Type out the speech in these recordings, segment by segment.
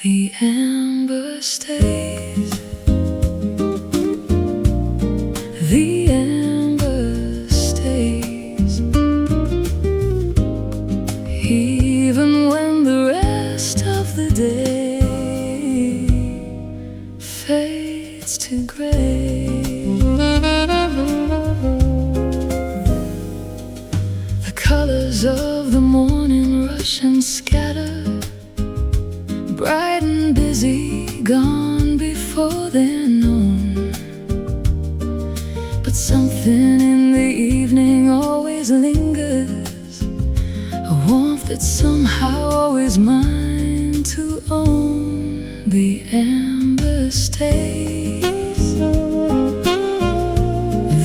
The amber stays. The amber stays. Even when the rest of the day fades to gray. The colors of the morning rush and scatter, bright and busy, gone before they're known. But something in the evening always lingers, a warmth that's somehow always mine to own. The amber stays.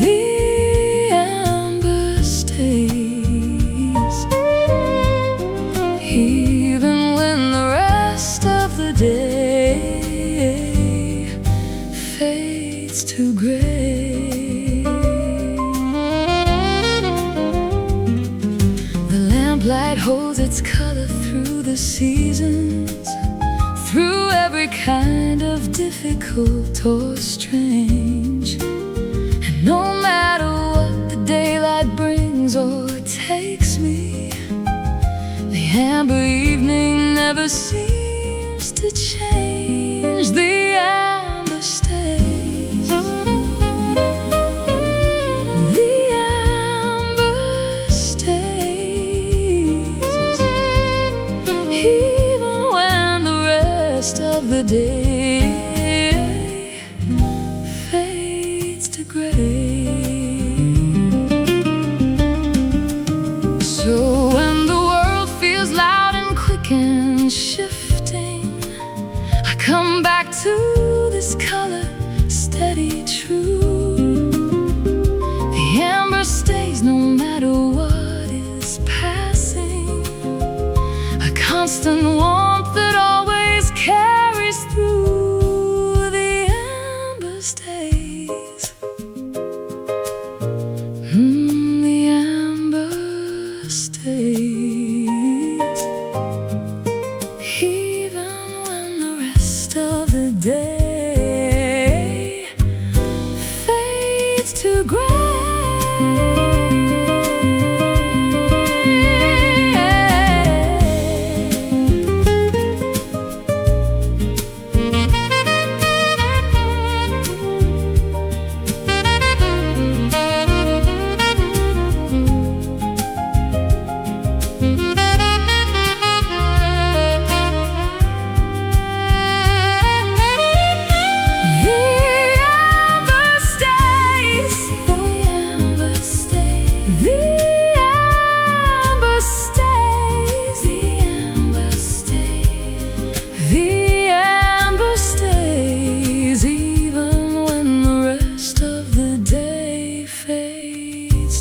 The amber stays. Even when the rest of the day fades to gray. The lamplight holds its color through the seasons, through every kind of difficult or strange. And no matter what the daylight brings or takes me, the amber evening never seems to change. The amber stays. The amber stays. Even when the rest of the day fades to gray. So when the world feels loud and quick and shifting, I come back to this color, steady, true. The amber stays no matter what is passing, a constant warmth that always carries through. The amber stays. The amber stays. Even when the rest of the day fades to gray.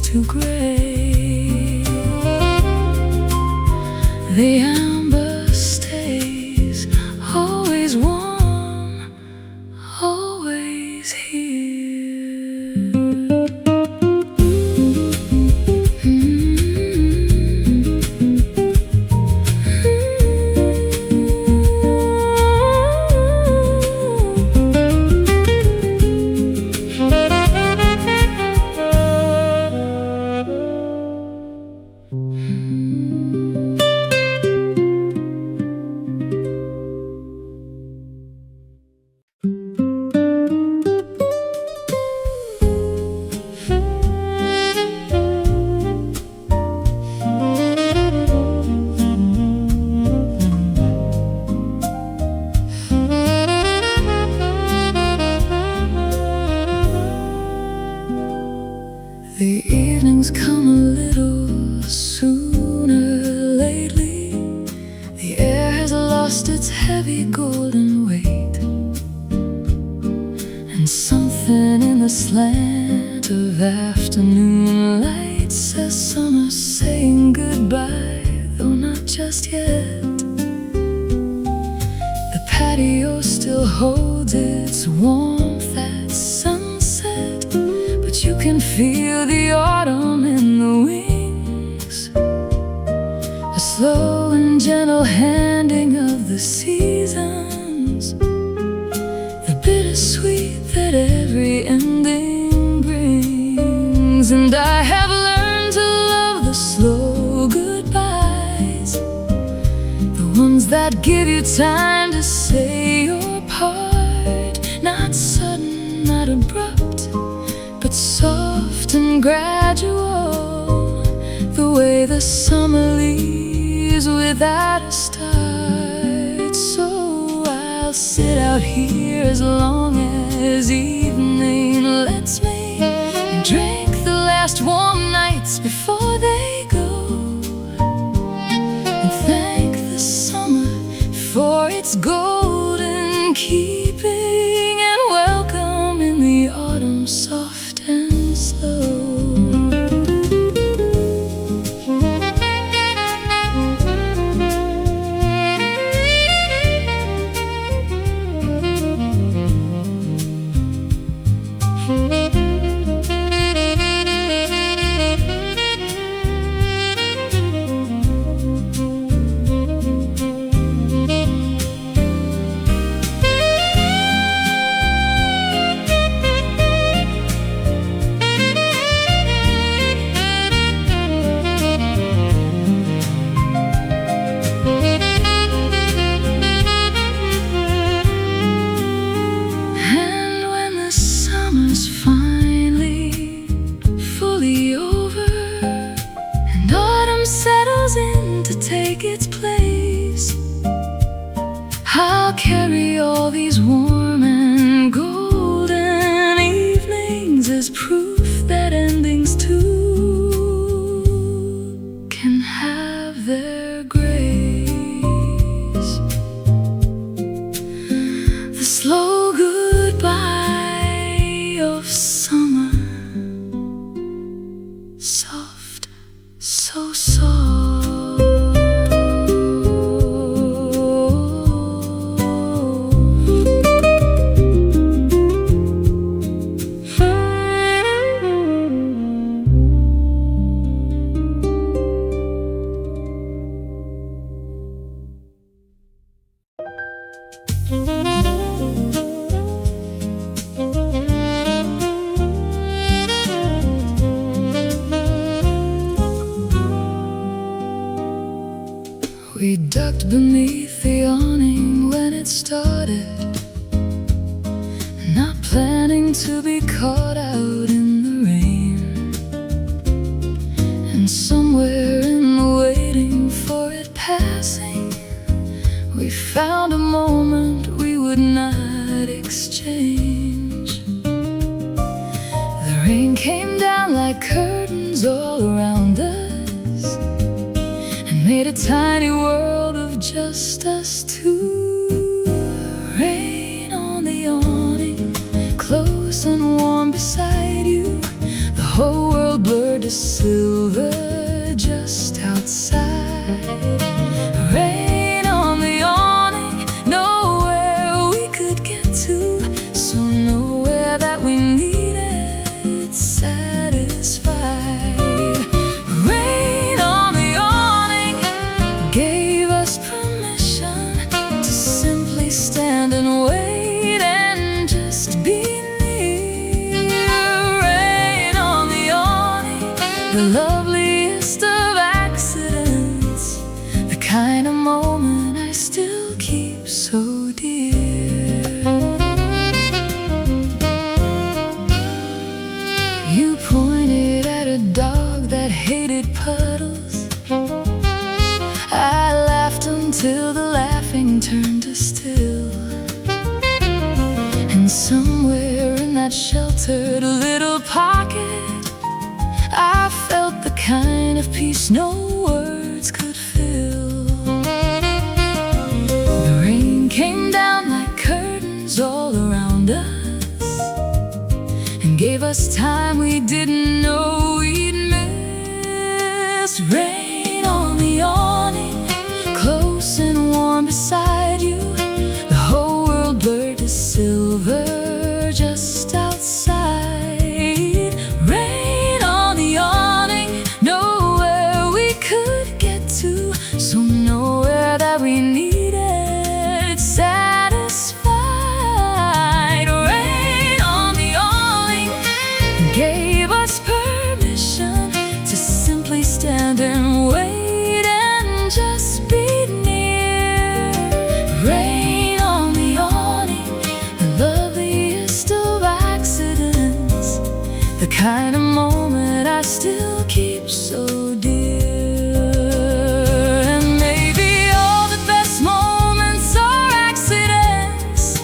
To gray. The amber stays, always warm, always here. The evenings come a little sooner lately. The air has lost its heavy golden weight, and something in the slant of afternoon light says summer's saying goodbye, though not just yet. The patio still holds its warmth at sunset, but you can feel the autumn in the wings, a slow and gentle handing of the season. ones that give you time to say your part. Not sudden, not abrupt, but soft and gradual, the way the summer leaves without a start. So I'll sit out here as long as evening lets me, and drink the last warm nights before they go, and thank the summer for its golden keeping, and welcome in the autumn soft and slow. Take its place, I'll carry all these warm and golden evenings as proof that endings too can have their grace. The slow goodbye of summer, soft, so soft. We ducked beneath the awning when it started, not planning to be caught out in the rain. And somewhere in the waiting for it passing, we found a moment we would not exchange. The rain came down like curtains all around us, made a tiny world of just us two. Rain on the awning, close and warm beside you, the whole world blurred to silver just outside. Rain on the awning, nowhere we could get to, so nowhere that we needed satisfied. Gave us permission to simply stand and wait and just be near. Rain on the awning, the loveliest of accidents, the kind of moment I still keep so dear. You pointed at a dog that hated puddles, I laughed until the laughing turned to still. And somewhere in that sheltered little pocket, I felt the kind of peace no words could fill. The rain came down like curtains all around us, and gave us time we didn't know we'd miss. Rain on the awning, close and warm beside you, the whole world blurred to silver just outside. Rain on the awning, nowhere we could get to, so nowhere that we needed satisfied. Rain on the awning, gave us permission Rain on the awning, the loveliest of accidents, the kind of moment I still keep so dear. And maybe all the best moments are accidents,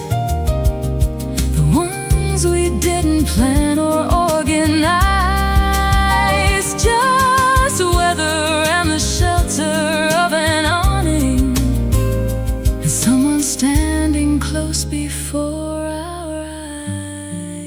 the ones we didn't plan or organize, just weather and the shelter of an awning, and someone standing close before our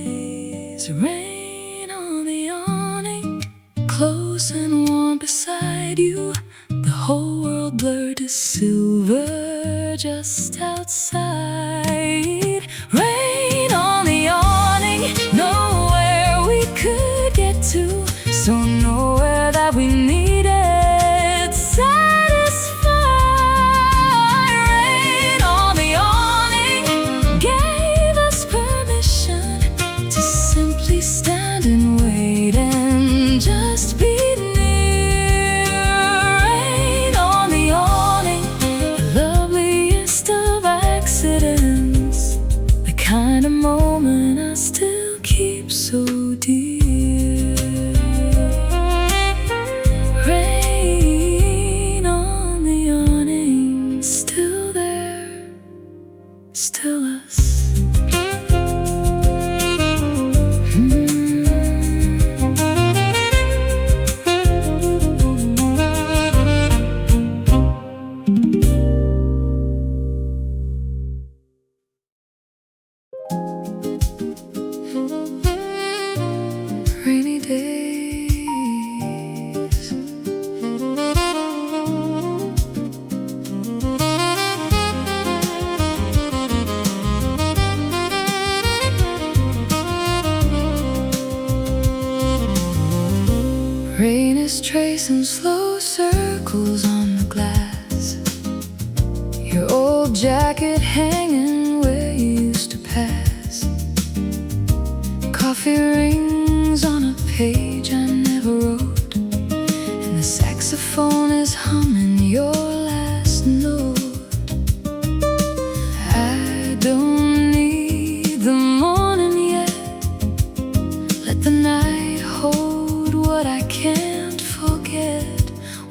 eyes. Rain on the awning, close and warm beside you, the whole world blurred to silver just outside. Rain on the awning, nowhere we could get to, so nowhere that we needed satisfied. Rain on the awning gave us permission to simply stand and wait and just be near. Rain on the awning, the loveliest of accidents, the kind of moment I still keep so dear. Rain on the awning, still there, still us. Rainy days, rain is tracing slow circles on the glass, your old jacket hanging where you used to pass, coffee rings on a page I never wrote, and the saxophone is humming your last note. I don't need the morning yet, let the night hold what I can't forget.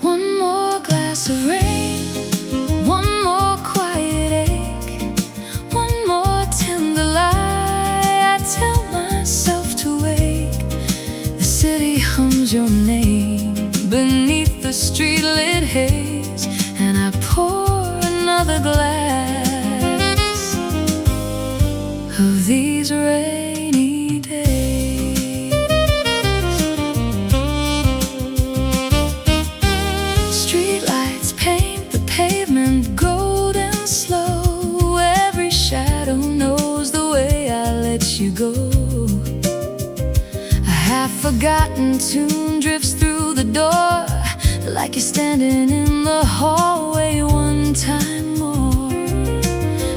One more glass of rain, one more quiet ache, one more tender lie I tell myself to wake. The city hums your name beneath the street-lit haze, and I pour another glass of these rainy days. Streetlights paint the pavement golden slow, every shadow knows the way I let you go. A half-forgotten tune drifts through the door, like you're standing in the hallway one time more.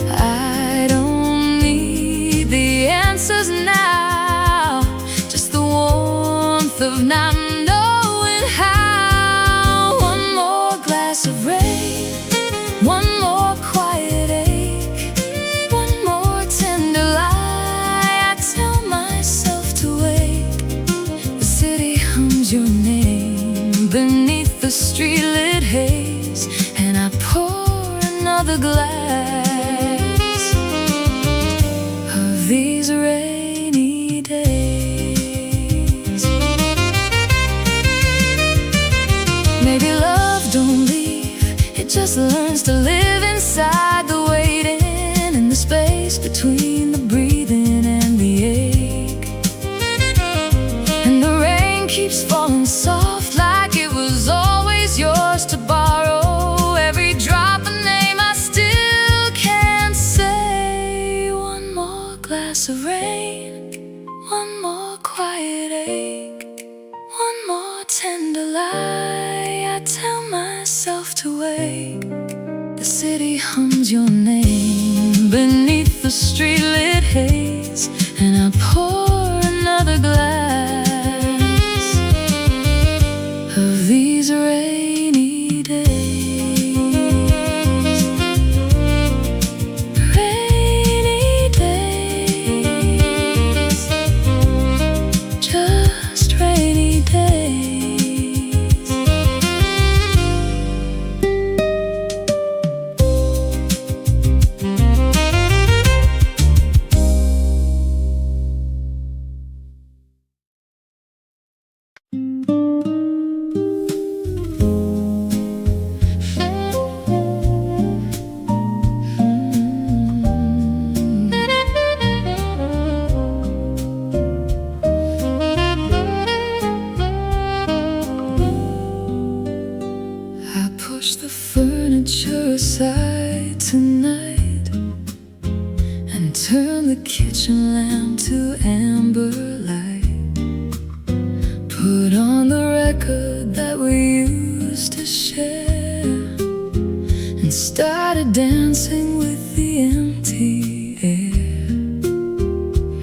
I don't need the answers now, just the warmth of not knowing how. One more glass of rain, one more quiet ache, one more tender lie I tell myself to wake. The city hums your name beneath the street-lit haze, and I pour another glass of these rainy days. Maybe love don't leave, it just learns to live inside the waiting, in the space between the breathing and the ache. And the rain keeps falling soft like it was always yours to borrow, every drop a name I still can't say. One more glass of rain, one more quiet ache, one more tender lie I tell myself to wake. The city hums your name beneath the street-lit haze, and I pour another glass of these rainy days. turn the kitchen lamp to amber light, put on the record that we used to share, and started dancing with the empty air.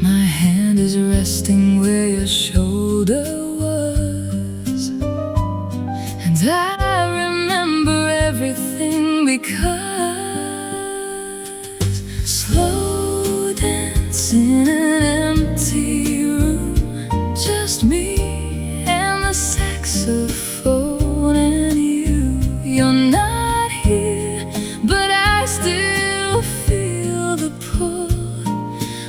My hand is resting where your shoulder was, and I remember everything because slow dance in an empty room, just me and the saxophone and you. You're not here, but I still feel the pull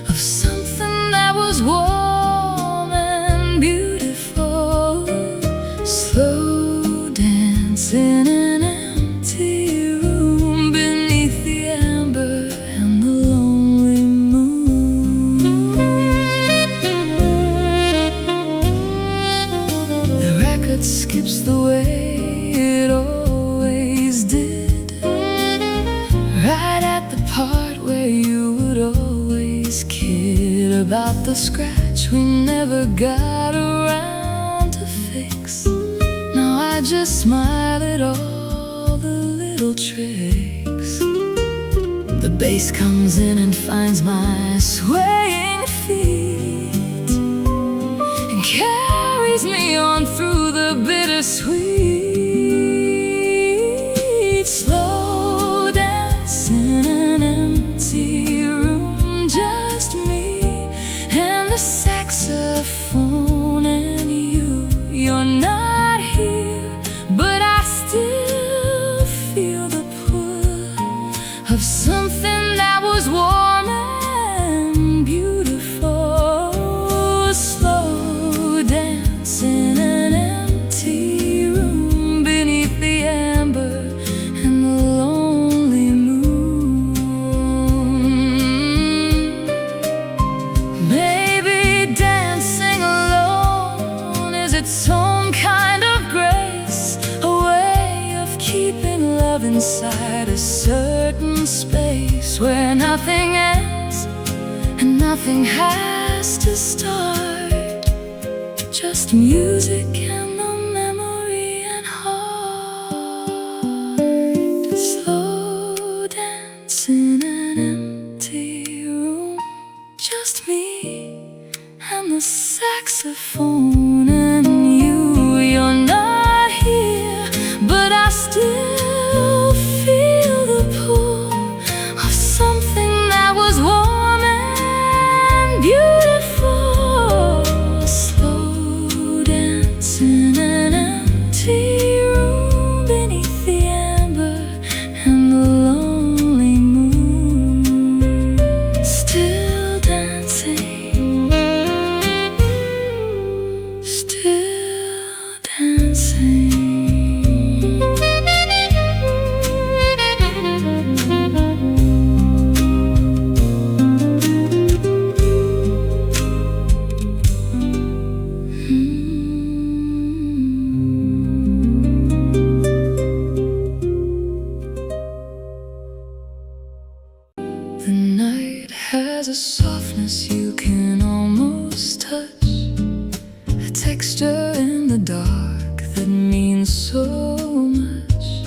of something that was warm and beautiful. Slow dance in an empty room beneath the amber and the lonely moon. The record skips the way it always did, right at the part where you would always kid about the scratch we never got around to fix. Now I just smile at all the little tricks. The bass comes in and finds my swaying feet and carries me on through the bittersweet. Slow dance in an empty room, just me and the saxophone and you. You're not here, but I still feel the pull of something that was warm and beautiful. Slow dance in an empty room beneath the amber and the lonely moon. Maybe dancing alone is its own kind of grace, a way of keeping love inside a certain space where nothing ends and nothing has to start, just music and the memory and heart. Slow dance in an empty room, just me and the saxophone and you. You're not here, but I still feel the pull of something that was warm and beautiful. Slow dance in an empty room beneath the amber and the lonely moon. Still dancing, still dancing. The night has a softness you can almost touch, a texture in the dark that means so much.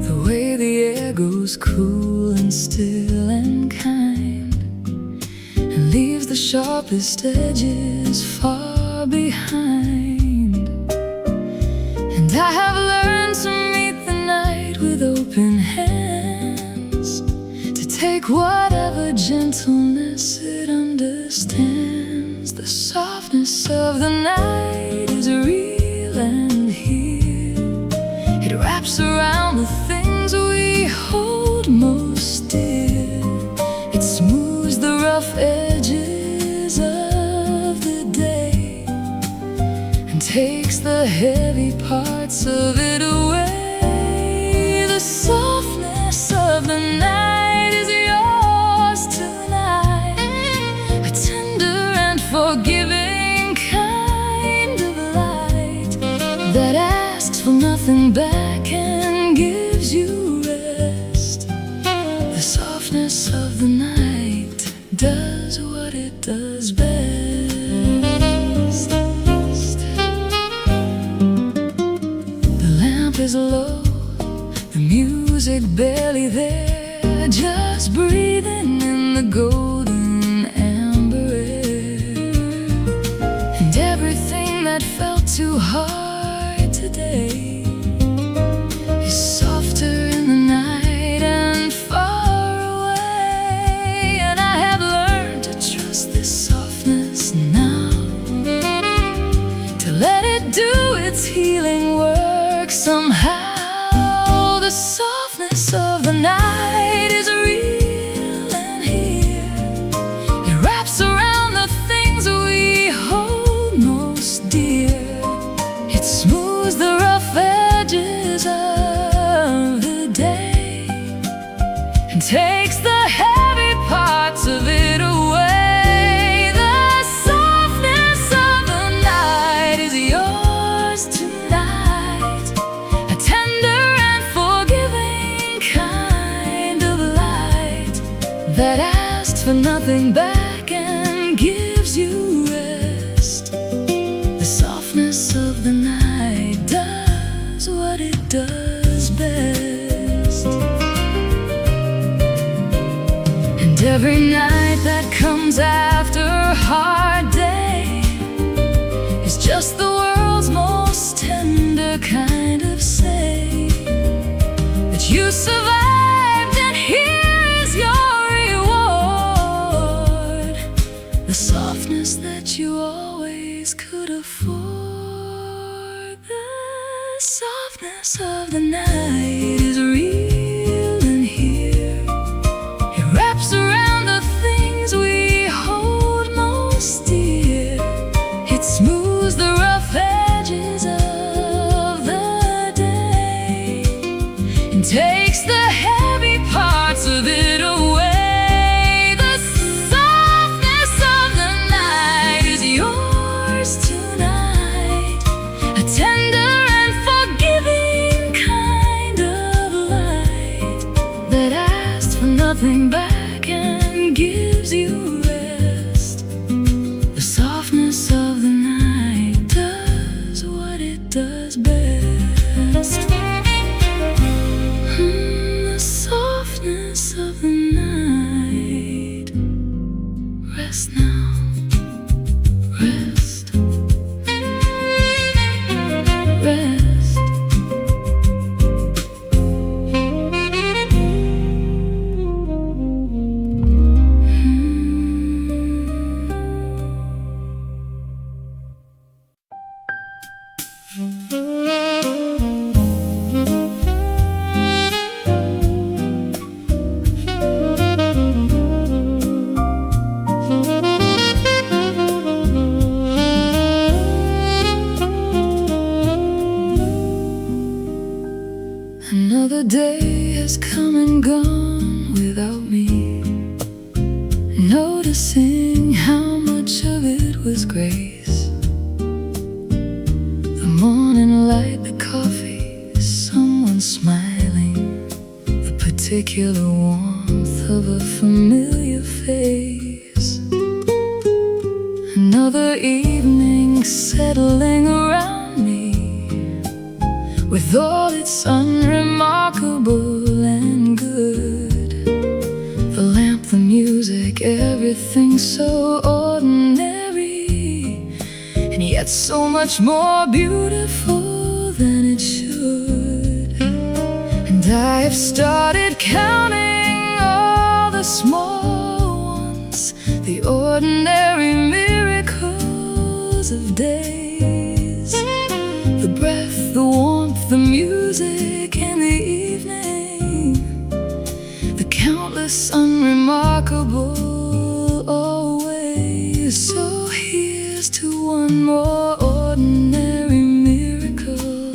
The way the air goes cool and still and kind, and leaves the sharpest edges far behind. And I have learned to meet the night with open hands, to take whatever gentleness it understands. The softness of the night is real and here. It wraps around the things we hold most dear. It smooths the rough edges of the day and takes the heavy parts of it away. The softness of the night is yours tonight, a tender and forgiving kind of light that asks for nothing back and gives you rest. The softness of the night does what it does best. The lamp is low, the music barely there, just breathing in the golden amber air. And everything that felt too hard today is softer in the night and far away. And I have learned to trust this softness now, to let it do its healing work somehow. The softness of the night is real and here. It wraps around the things we hold most dear. It smooths the rough edges of the day and takes the heavy parts of it away. The softness of the night is yours tonight, a tender and forgiving kind of light that asks for nothing back and gives you rest. The softness of the night does what it does best. And every night that comes after a hard day is just the world's most tender kind of say that you survived, and here is your reward. The softness that you always could afford. The softness of the night is real and here. It wraps around the things we hold most dear. It smooths the rough edges of the day and takes the heavy parts of it away. The softness of the night is yours tonight, a tender and forgiving kind of light that asks for nothing back and gives you rest. The softness of the night does what it does best. The softness of the night. Rest now, rest, rest. Another day has come and gone without me noticing how much of it was grace. The morning light, the coffee, someone smiling, the particular warmth of a familiar face. Another evening settling around me, with all its unremarkable and good. The lamp, the music, everything so ordinary, and yet so much more beautiful than it should. And I have started counting all the small ones, the ordinary miracles of days. The breath, the warmth, the music in the evening, the countless unremarkable always. So here's to one more ordinary miracle,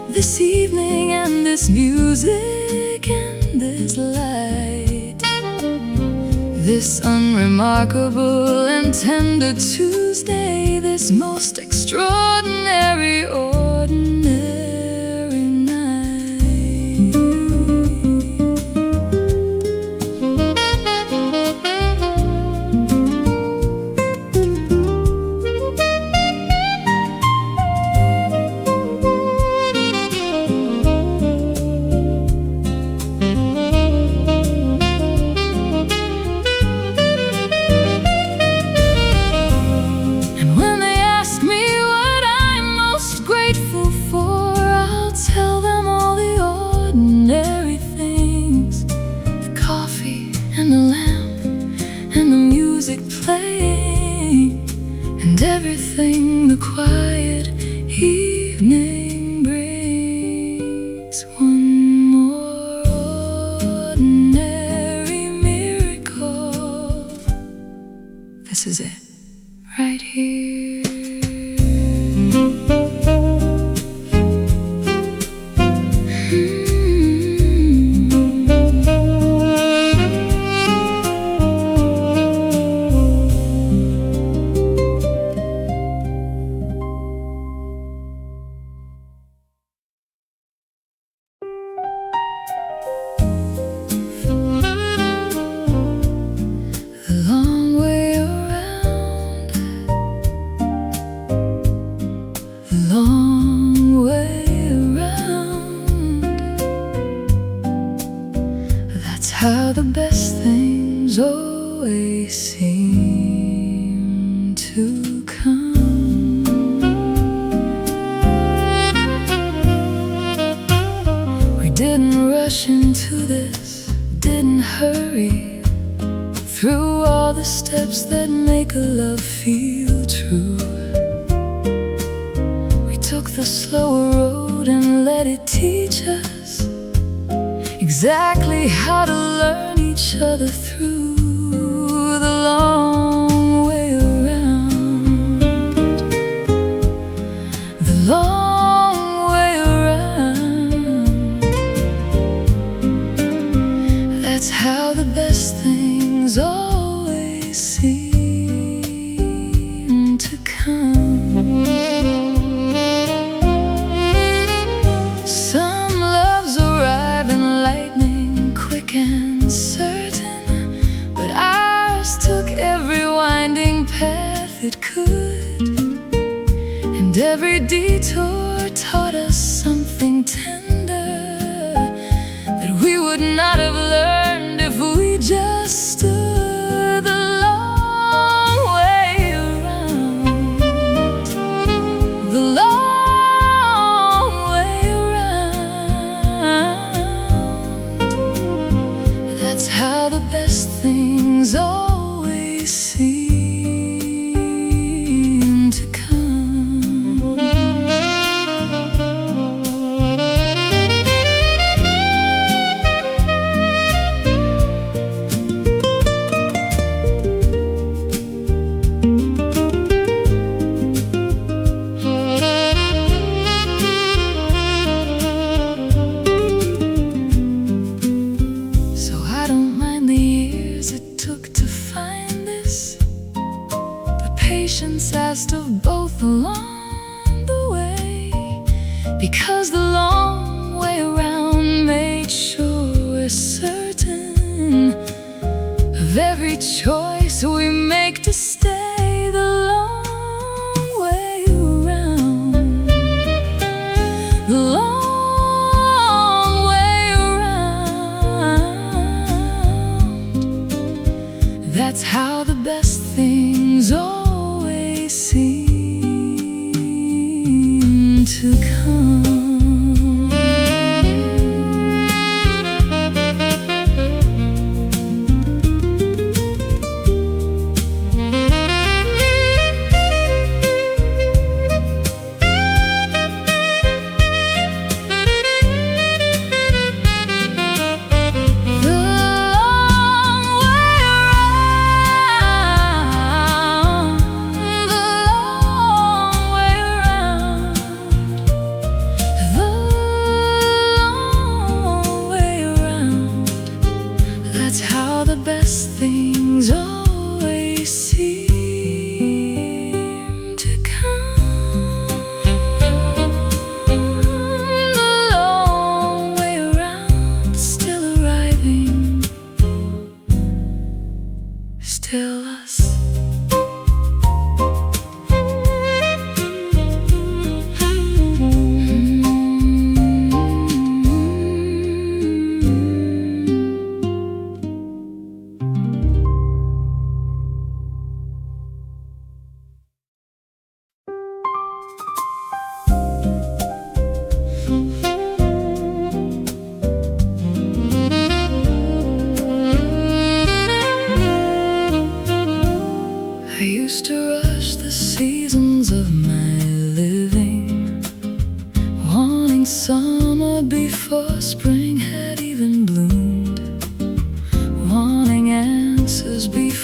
this evening and this music and this light, this unremarkable and tender Tuesday, this most extraordinary ordinary night. everything the quiet evening brings. One more ordinary miracle. This is it, right here. Long way around. That's how the best things always seem to come. We didn't rush into this, didn't hurry through all the steps that make a love feel true. Took the slower road and let it teach us exactly how to learn each other through the long way around. The long way around. That's how the best things always seem to come. And certain, but ours took every winding path it could, and every detour taught us something tender that we would not have learned if we just stood the long way around. The long way around. That's how the best things always seem to come. Patience asked of both along the way, because the long way around made sure we're certain of every choice we make to stay the long way around. The long way around. That's how the best things always seem to come. That's how the best things always seem to come. The long way around, still arriving, still us.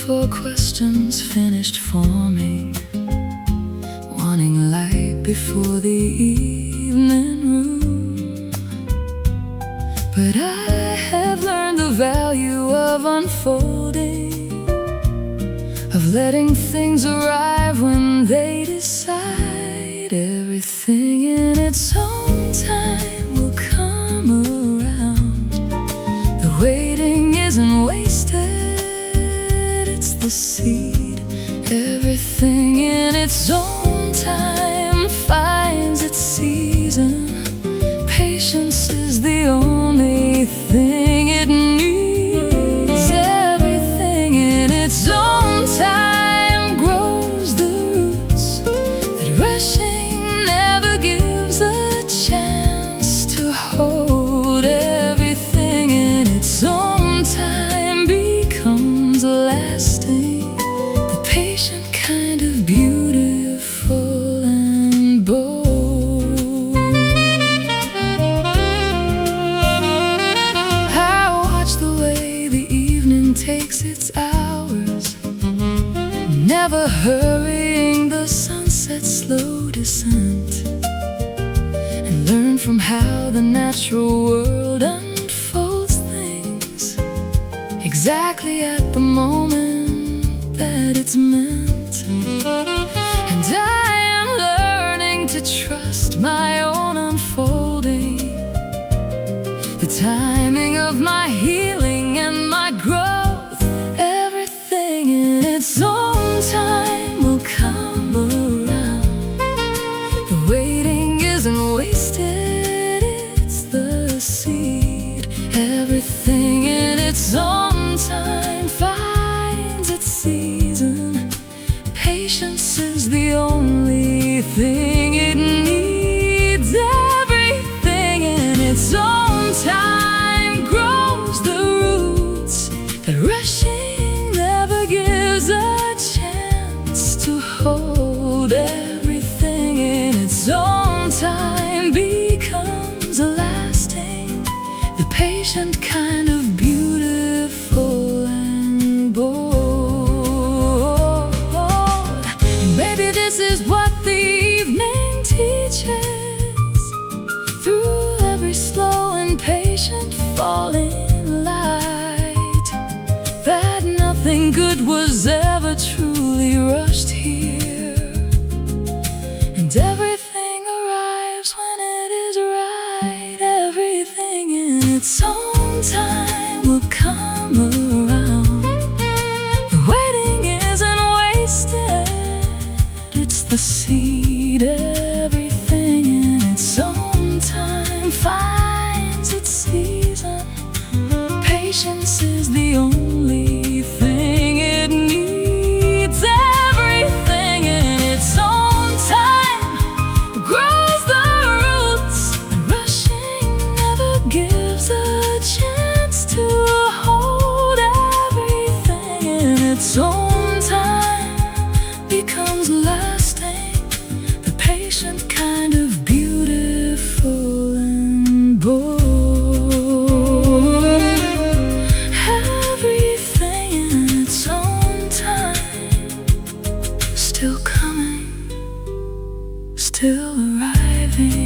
before questions finished forming, wanting light before the evening room. But I have learned the value of unfolding, of letting things arrive when they decide. Everything in its own time will come around. The waiting isn't wasted, it's the seed. Everything in its own time finds its season. Patience is the only thing it needs. Everything in its own time grows the roots that rushing never gives a chance to hold. Everything in its own time becomes lasting, the patient kind of beautiful and bold. I watch the way the evening takes its hours, never hurrying the sunset's slow descent, and learn from how the natural world unfolds things exactly at the moment that it's meant. And I am learning to trust my own unfolding, the timing of my healing and my growth. Everything in its own time will come around. The waiting isn't wasted, it's the seed. Everything in its own time finds its season. Patience is the only thing it needs. Everything in its own time grows the roots that rushing never gives a chance to hold. Everything in its own time becomes lasting, the patient kind of beautiful and bold. Maybe this is what the evening teaches, through every slow and patient falling light, that nothing good was ever truly rushed here, and everything arrives when it is right. Everything in its own time will come around. The waiting isn't wasted, it's the seed. Everything in its own time finds its season. Patience is the only thing it needs. Everything in its own time grows the roots, and rushing never gives a chance to hold. Everything in its own time becomes lasting, the patient kind of beautiful and bold. Everything in its own time, still coming, still arriving.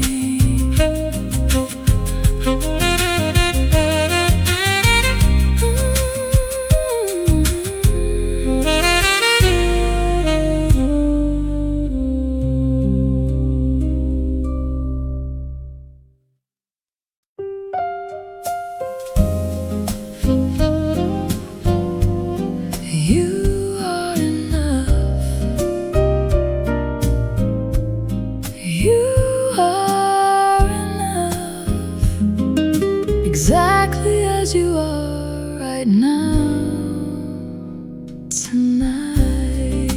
You are enough. You are enough, exactly as you are right now, tonight.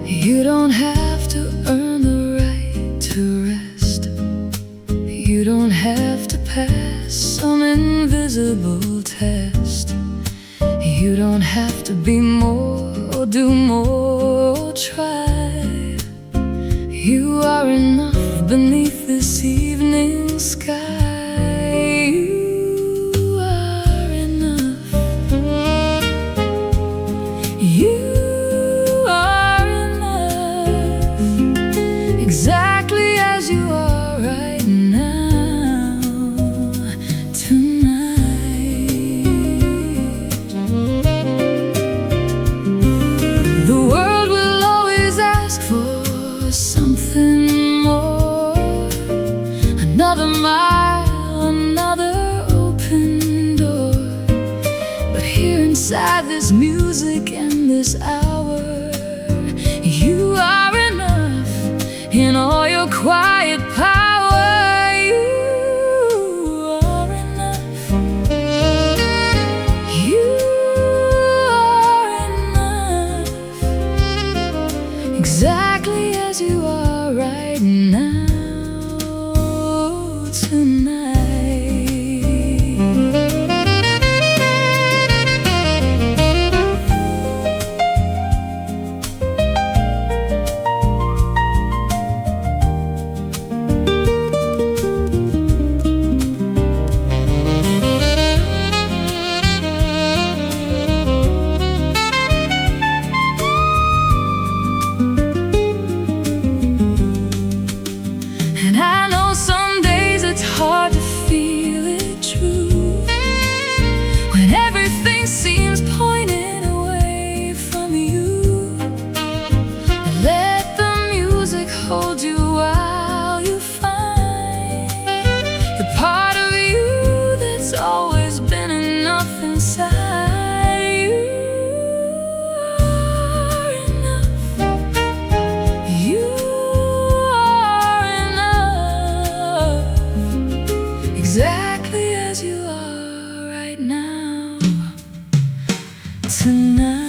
You don't have to earn the right to rest. You don't have to pass some invisible test. You don't have to be more or do more or try. You are enough, beneath this evening sky. You are enough. You are enough, exactly as you are right now, tonight. The world will always ask for something more, another mile, another open door. But here inside this music and this hour, you are enough in all your quiet power. You are enough. You are enough, exactly as you are right now, tonight. And I know some days it's hard to feel it true, when everything seems pointing away from you. Let the music hold you while you find the part of you that's always been enough inside. You are enough. You are enough, exactly as you are right now, tonight.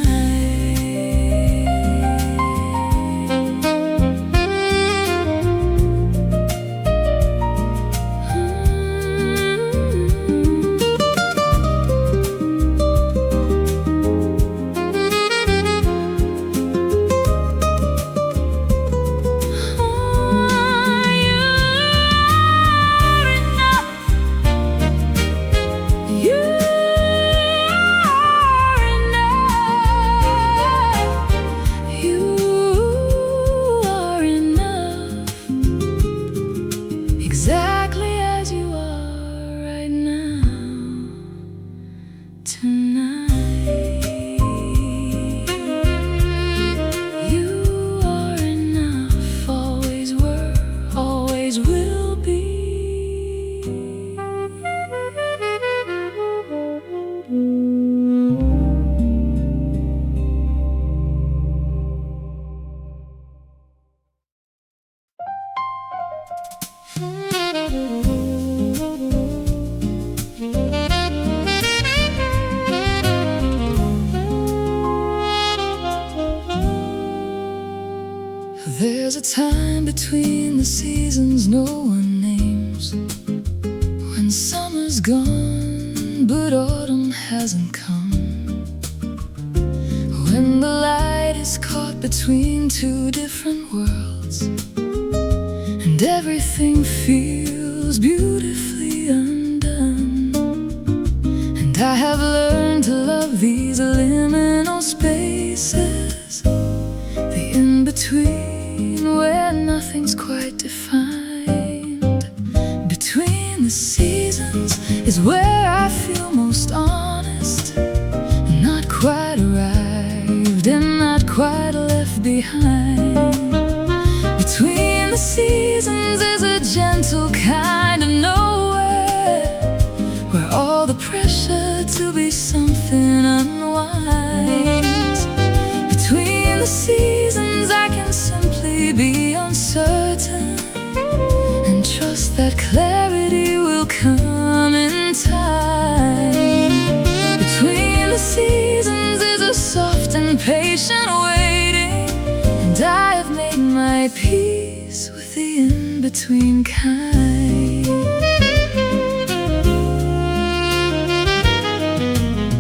Exactly as you are right now, tonight. You are enough, always were, always will be. There's a time between the seasons no one names, when summer's gone but autumn hasn't come, when the light is caught between two different worlds, and everything feels beautifully undone. And I have learned to love these liminal spaces, the in-between where nothing's quite defined. Between the seasons is where I feel most honest, not quite arrived and not quite left behind. Between the seasons is a gentle kind of nowhere, where all the pressure to be something unwinds. Between the seasons I can simply be uncertain, and trust that clarity will come in time. Between the seasons is a soft and patient waiting, and I have made my peace with the in-between kind.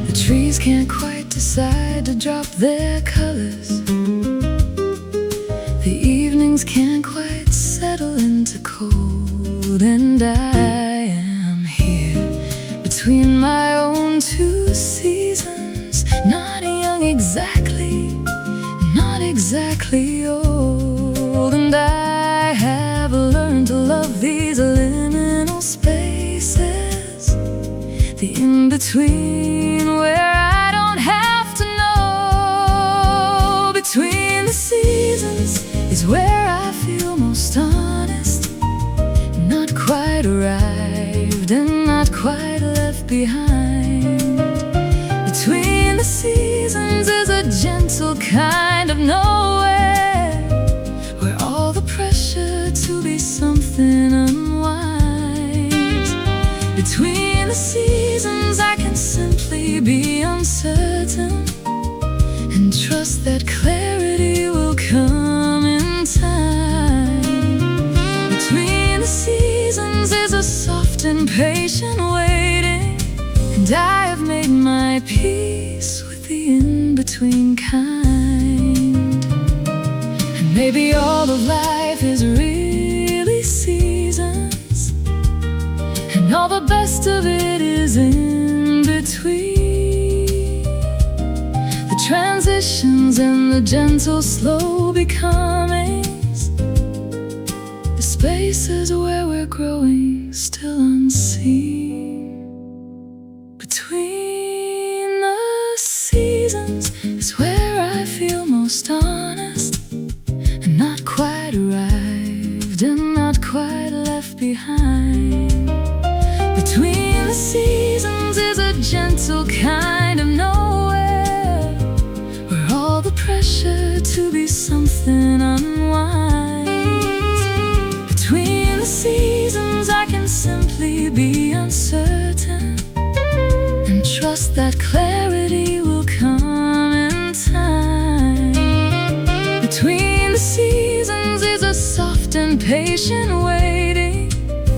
The trees can't quite decide to drop their colors, the evenings can't quite settle in winter cold, and I am here between my own two seasons, not young exactly, not exactly old. And I have learned to love these liminal spaces, the in-between where I don't have to know. Between the seasons is where I feel most honest, not quite arrived and not quite left behind. Between the seasons is a gentle kind of nowhere, where all the pressure to be something unwinds. Between the seasons I can simply be uncertain and trust that clarity will come in time. Between the seasons is a soft and patient waiting, and I have made my peace with the in-between kind. And maybe all of life is really seasons, and all the best of it is in between. The transitions and the gentle slow becomings, the spaces where we're growing still unseen. Between the seasons is where I feel most honest, and not quite arrived and not quite left behind. Between the seasons is a gentle kind of nowhere, where all the pressure to be something unwinds. Between the seasons I can simply be uncertain and trust that clarity will come in time. Between the seasons is a soft and patient waiting,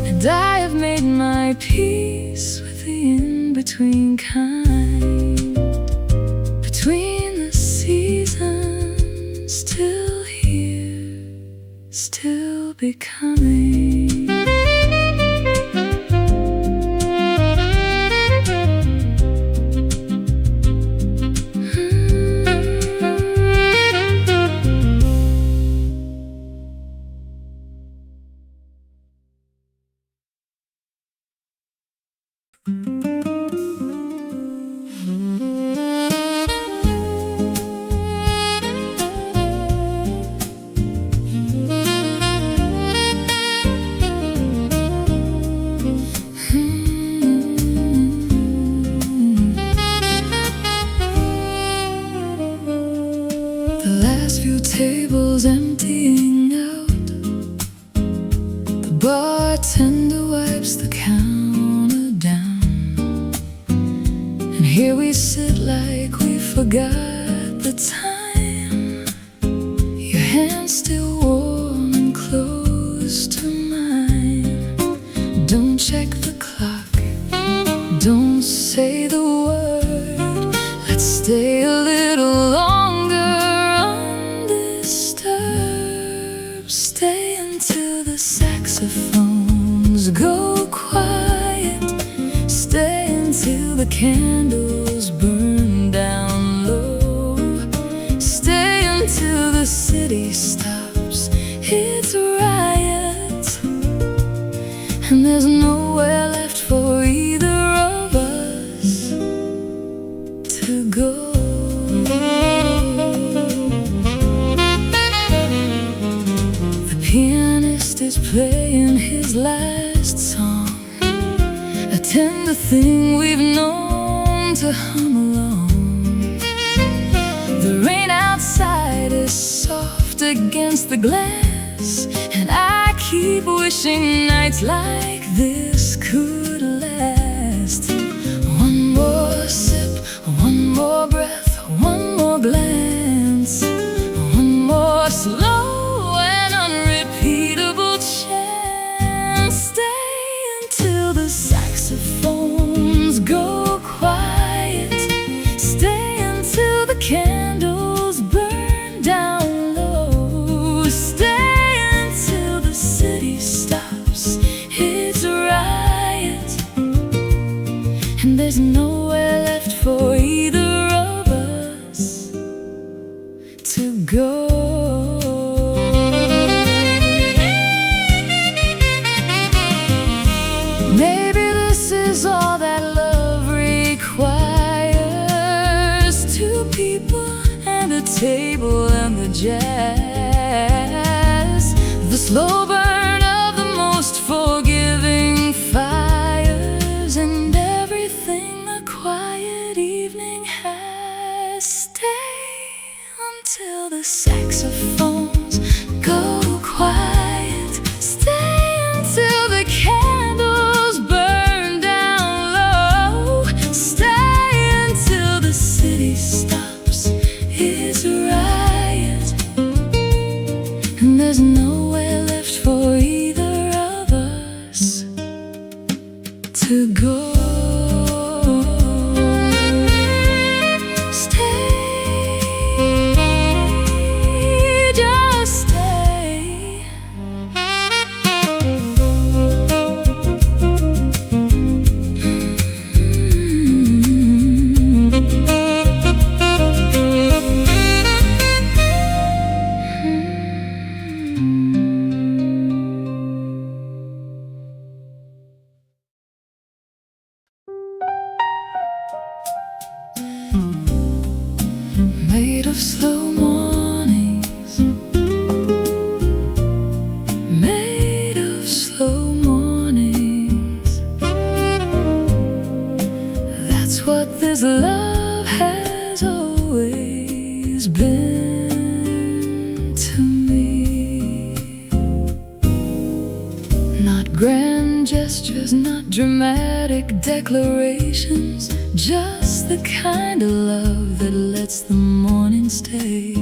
and I have made my peace with the in-between kind. Between the seasons, still here, still becoming. Tables emptying out, the bartender wipes the counter down, and here we sit like we forgot the time. Your hand still warm and close to mine. Don't check the clock, don't say the word. Let's stay a little longer. Stay until the saxophones go quiet. Stay until the candles burn down low. Stay until the city stops its riot, and there's nowhere left for either of us to go. Pianist is playing his last song, a tender thing we've known to hum along. The rain outside is soft against the glass, and I keep wishing nights like this could last. One more sip, one more breath, one more glance, one more slow saxophones go quiet. Stay until the candles burn down low. Stay until the city there's nowhere left for either of us to go. Maybe this is all that love requires. Two people and a table and the jazz, the slow burn of the most forgiving fires, and everything a quiet evening has. Stay until the saxophones go quiet. Stay until the candles burn down low. Stay until the city stops its riot, and there's nowhere left for either of us to go. Made of slow mornings, made of slow mornings. That's what this love has always been to me. Not grand gestures, not dramatic declarations, just the kind of love that lets the morning stay.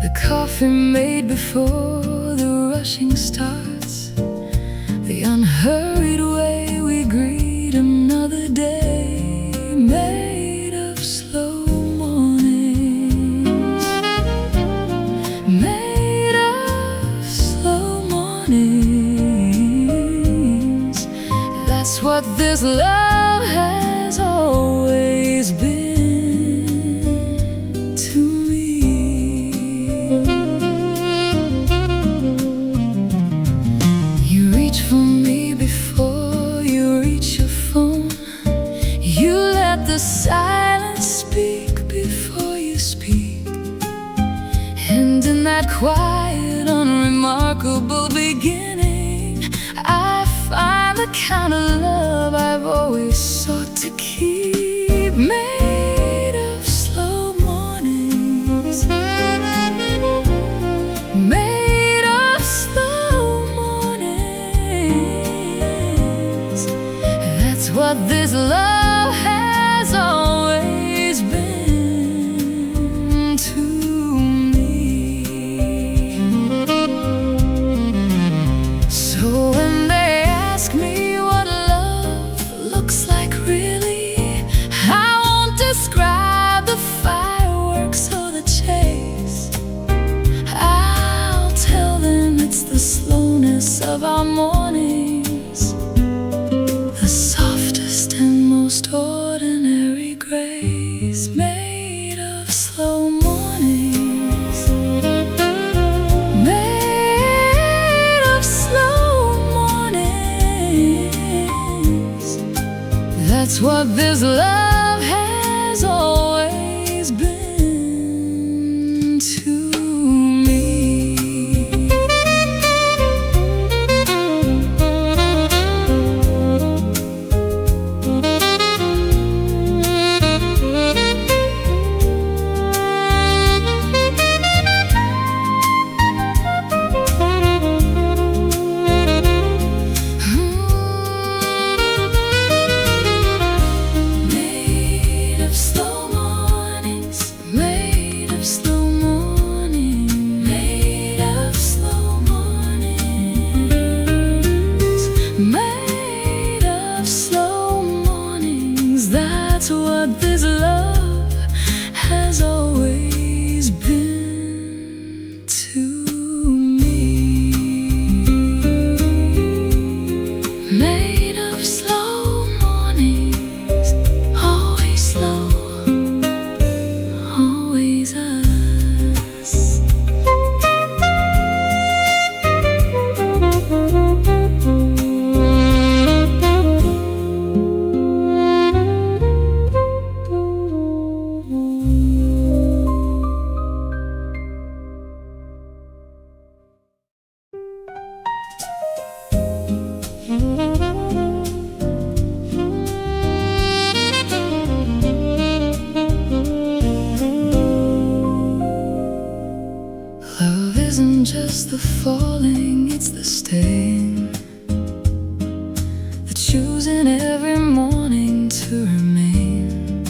The coffee made before the rushing starts, the unhurried way we greet another day. Made of slow mornings, made of slow mornings. That's what this love has always been to me. You reach for me before you reach your phone. You let the silence speak before you speak, and in that quiet, unremarkable beginning, I find the kind of love I've always sought to keep. Made of slow mornings, made of slow mornings. That's what this love has always been to me. So when they ask me what love looks like really, I won't describe the fireworks or the chase. I'll tell them it's the slowness of our mornings, the softest and most ordinary grace. Made of slow mornings, made of slow mornings. That's what this love has always been to me. Made of falling, it's the staying, the choosing every morning to remain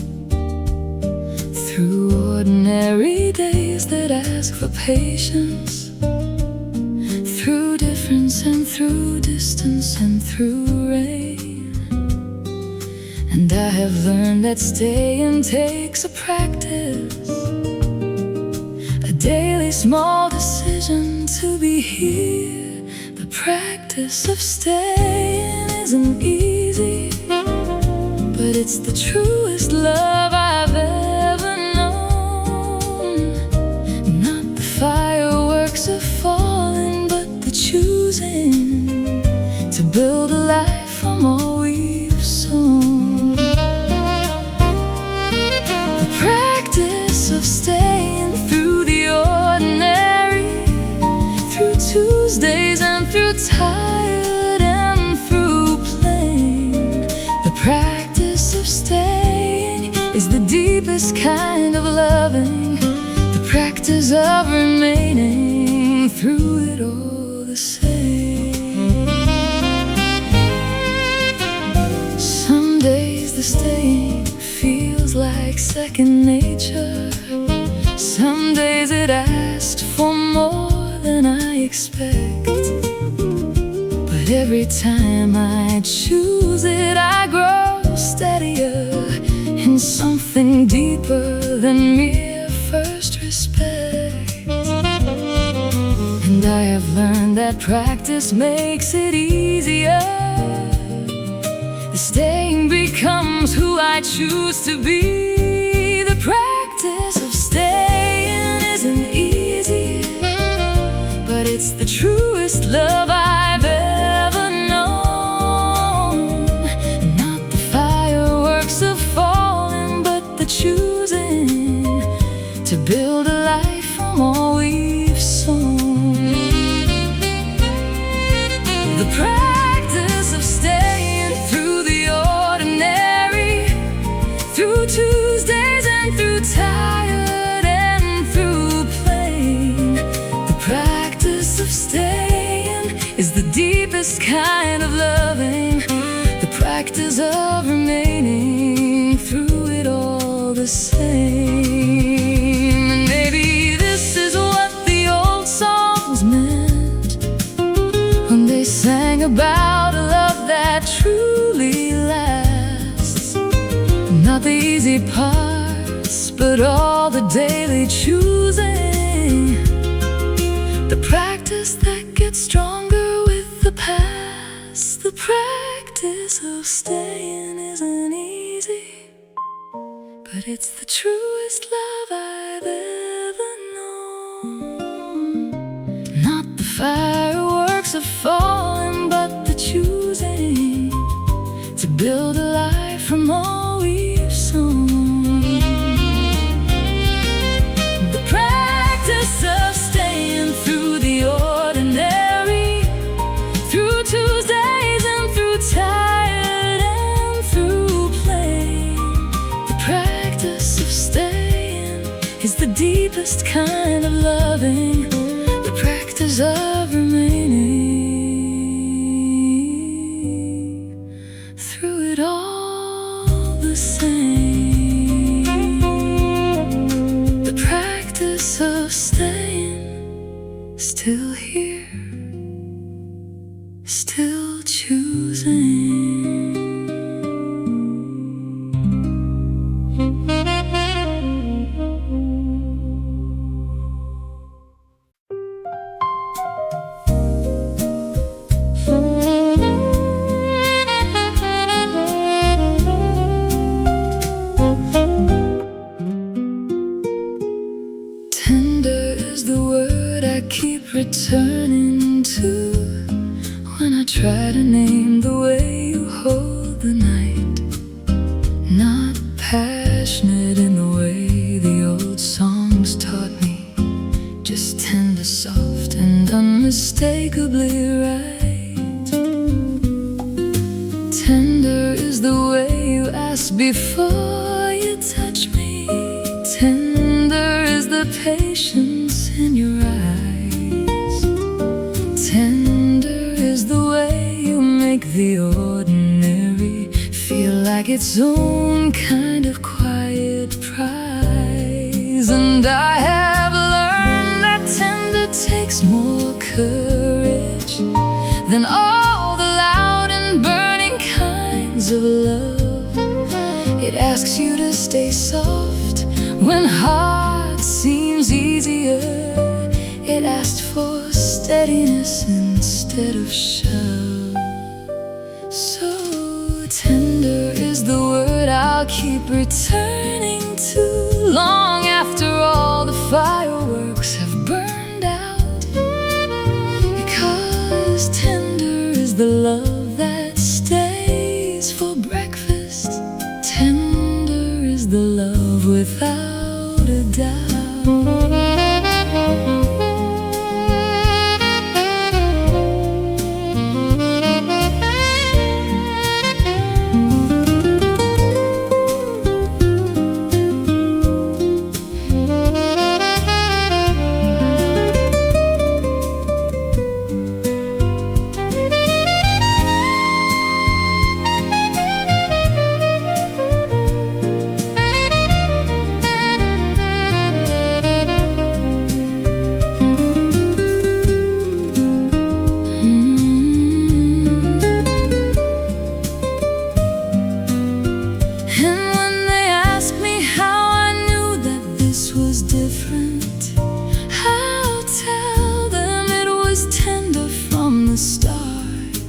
through ordinary days that ask for patience, through difference and through distance and through rain. And I have learned that staying takes a practice, a daily small decision to be here. The practice of staying isn't easy, but it's the truest love I've ever known. Not the fireworks of falling, but the choosing to build a life from all we've sown. The practice of staying through the ordinary, through Tuesdays and through tired and through plain. The practice of staying is the deepest kind of loving, the practice of remaining through it all the same. Some days the staying feels like second nature, some days it asks for more than I expect, but every time I choose it, I grow steadier in something deeper than mere first respect. And I have learned that practice makes it easier. The staying becomes who I choose to be. The practice of staying isn't easy, but it's the truest love I've ever known. Not the fireworks of falling, but the choosing to build a life from all we've sown. The practice of staying through the ordinary, through Tuesdays and through tired and through plain. The practice of staying is the deepest kind of loving, the practice of remaining through it all the same. And maybe this is what the old songs meant when they sang about a love that truly lasts. Not the easy parts, but all the daily choosing, the practice that gets stronger with the past. The practice of staying isn't easy, but it's the truest love I've ever known. Not the fireworks of falling, but the choosing to build a life from all we've sown. The practice of staying through the ordinary, through Tuesdays and through tired and through plain. The practice of staying is the deepest kind of loving, the practice of remaining through it all the same. The practice of staying, still here, still choosing. Tender is the word I keep returning to when I try to name the way you hold the night. Not passionate in the way the old songs taught me, just tender, soft, and unmistakably right. Tender is the way you ask before you touch me. Tender is the patience in your eyes. make the ordinary feel like its own kind of quiet prize. And I have learned that tender takes more courage than all the loud and burning kinds of love. It asks you to stay soft when hard seems easier. It asked for steadiness instead of shove. So tender is the word I'll keep returning to long after all the fireworks have burned out. Because tender is the love that stays for breakfast. Tender is the love without a doubt.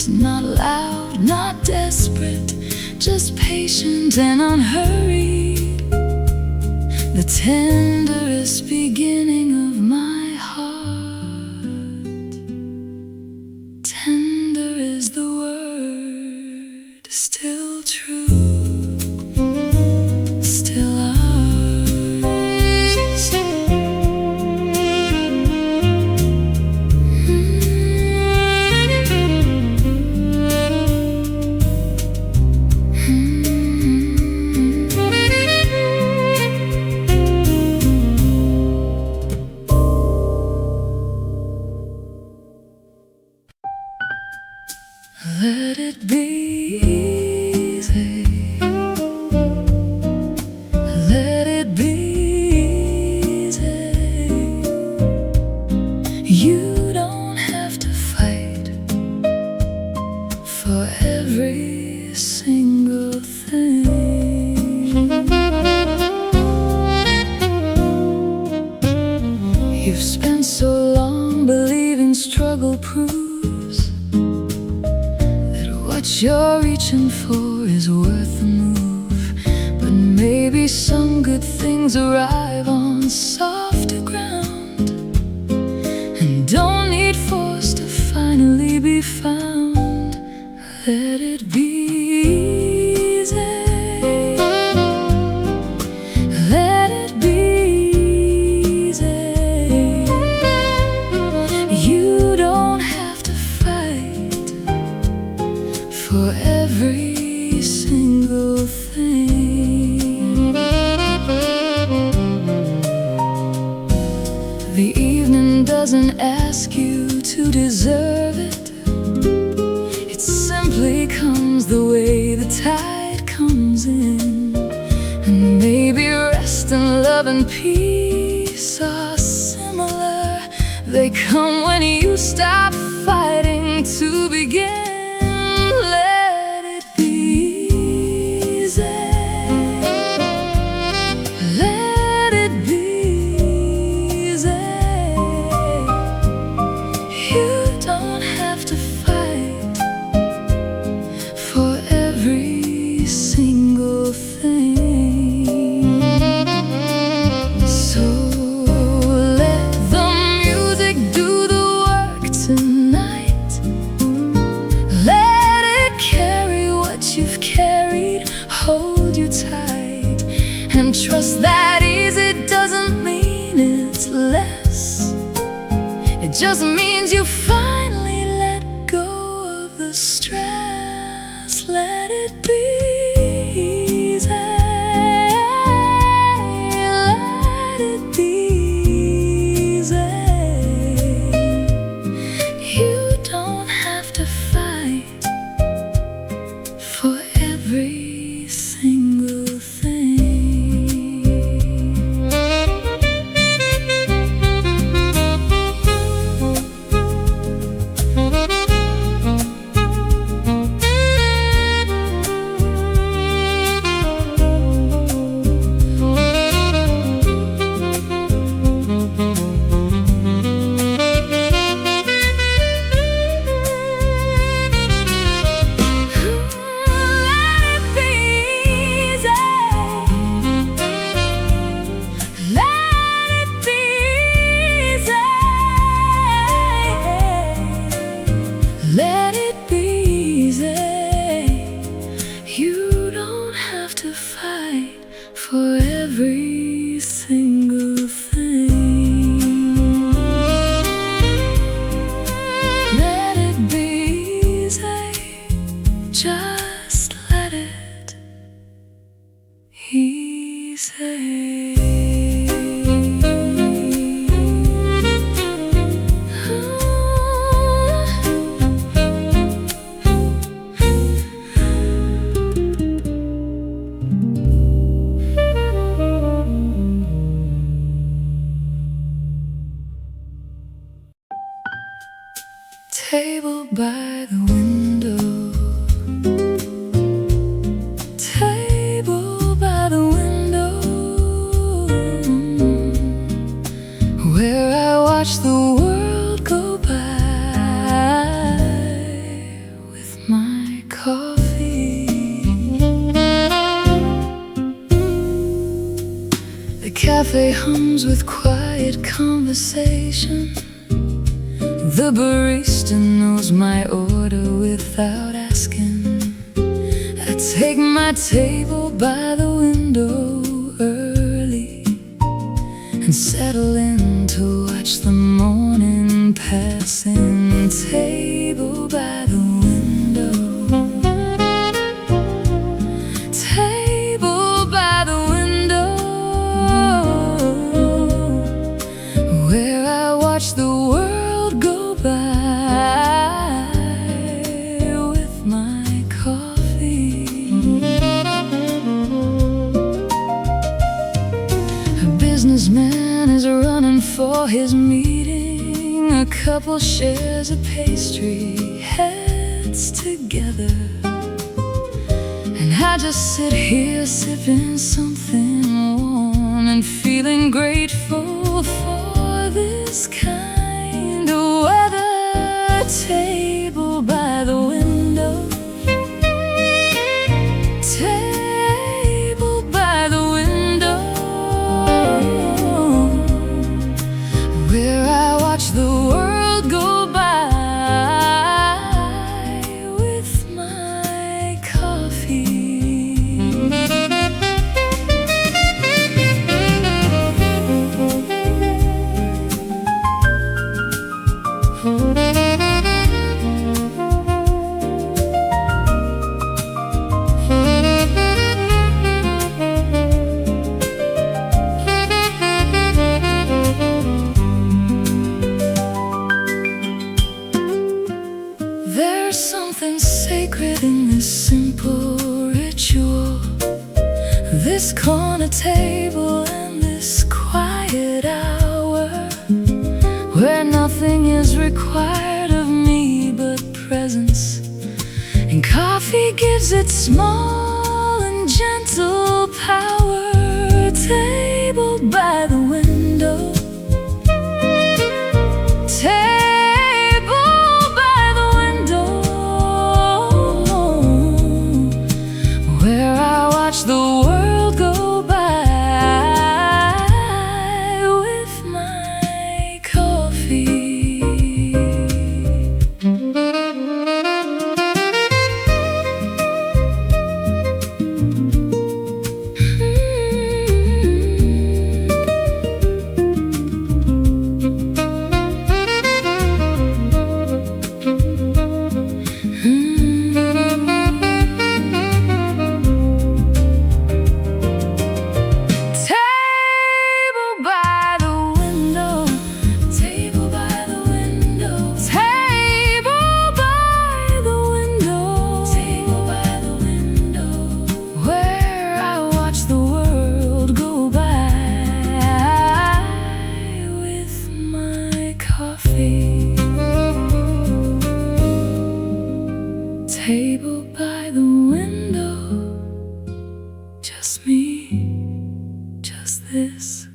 Not loud, not desperate, just patient and unhurried. The tenderest beginning of my heart. Tender is the word, still true, still ours. Let it be easy. Let it be easy. You don't have to fight for every single thing. You've spent so long believing struggle proves what you're reaching for is worth the move. But maybe some good things arrive on softer ground and don't need force to finally be found. Let it be easy. Let it be easy. You don't have to fight for every single thing. The evening doesn't ask you to deserve it. It simply comes the way the tide comes in. And maybe rest and love and peace are similar. They come when you stop fighting to begin. Single thing. So let the music do the work tonight. Let it carry what you've carried. Hold you tight and trust that easy doesn't mean it's less. It just means you finally let go of the stress. Let it be. table by the window, table by the window, where I watch the world go by with my coffee. The cafe hums with quiet conversation. The barista knows my order without asking. I take my table by the window early and settle in to watch the morning passing. Table by the window, table by the window, where I watch the world go by with my coffee. A businessman is running for his meeting. A couple shares a pastry, heads together, and I just sit here sipping something warm and feeling grateful for this kind of weather. Table by the window, table by the window, where I watch the world go by with my coffee. There's something sacred in this simple ritual, this corner table and this quiet hour, where nothing is required of me but presence, and coffee gives it small and gentle power. Table by the window, table by the window, where I watch the world go by with my coffee. Table by the window, just me, just this.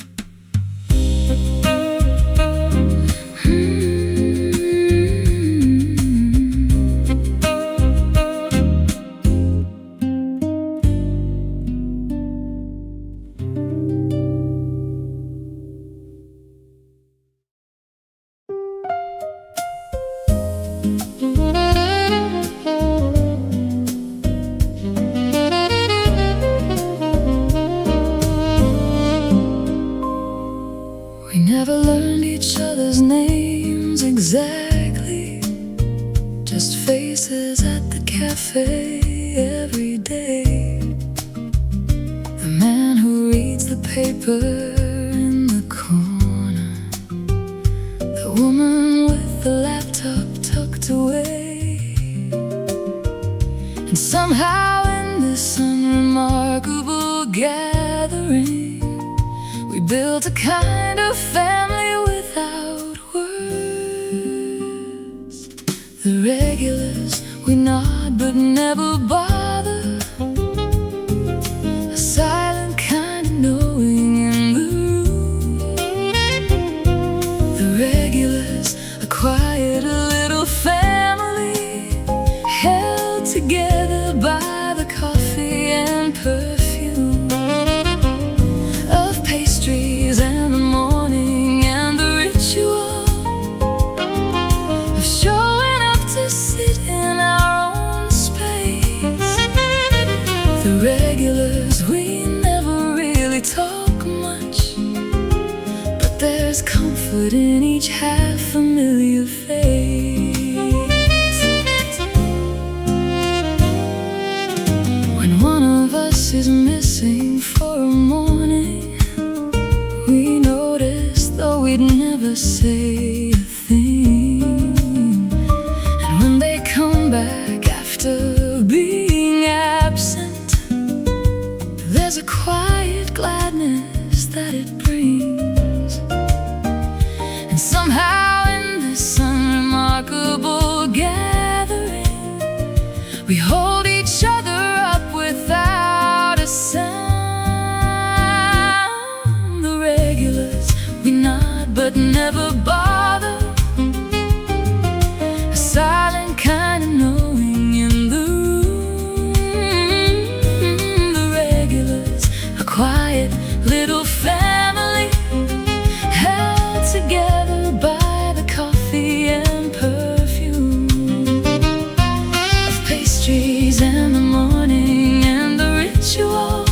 We never learned each other's names exactly, just faces at the cafe every day. The man who reads the paper in the corner, the woman with the laptop tucked away. And somehow in this unremarkable gathering, we built a kind of family without words. The regulars, we nod but never bother. A silent kind of knowing in the room. The regulars, a quiet little family, held together by the coffee and perfume of pastries and the morning and the ritual of showing up to sit in our own space. The regulars, we never really talk much, but there's comfort in each half-familiar face. When one of us is missing for a morning, we notice, though we'd never say a thing. And when they come back after being absent, there's a quiet gladness that it brings. And somehow in this unremarkable gathering, we hold each other up without a sound. The regulars, we nod but never bother. A silent kind of knowing in the room. The regulars, a quiet little family, held together by the coffee and perfume of pastries and the morning and the ritual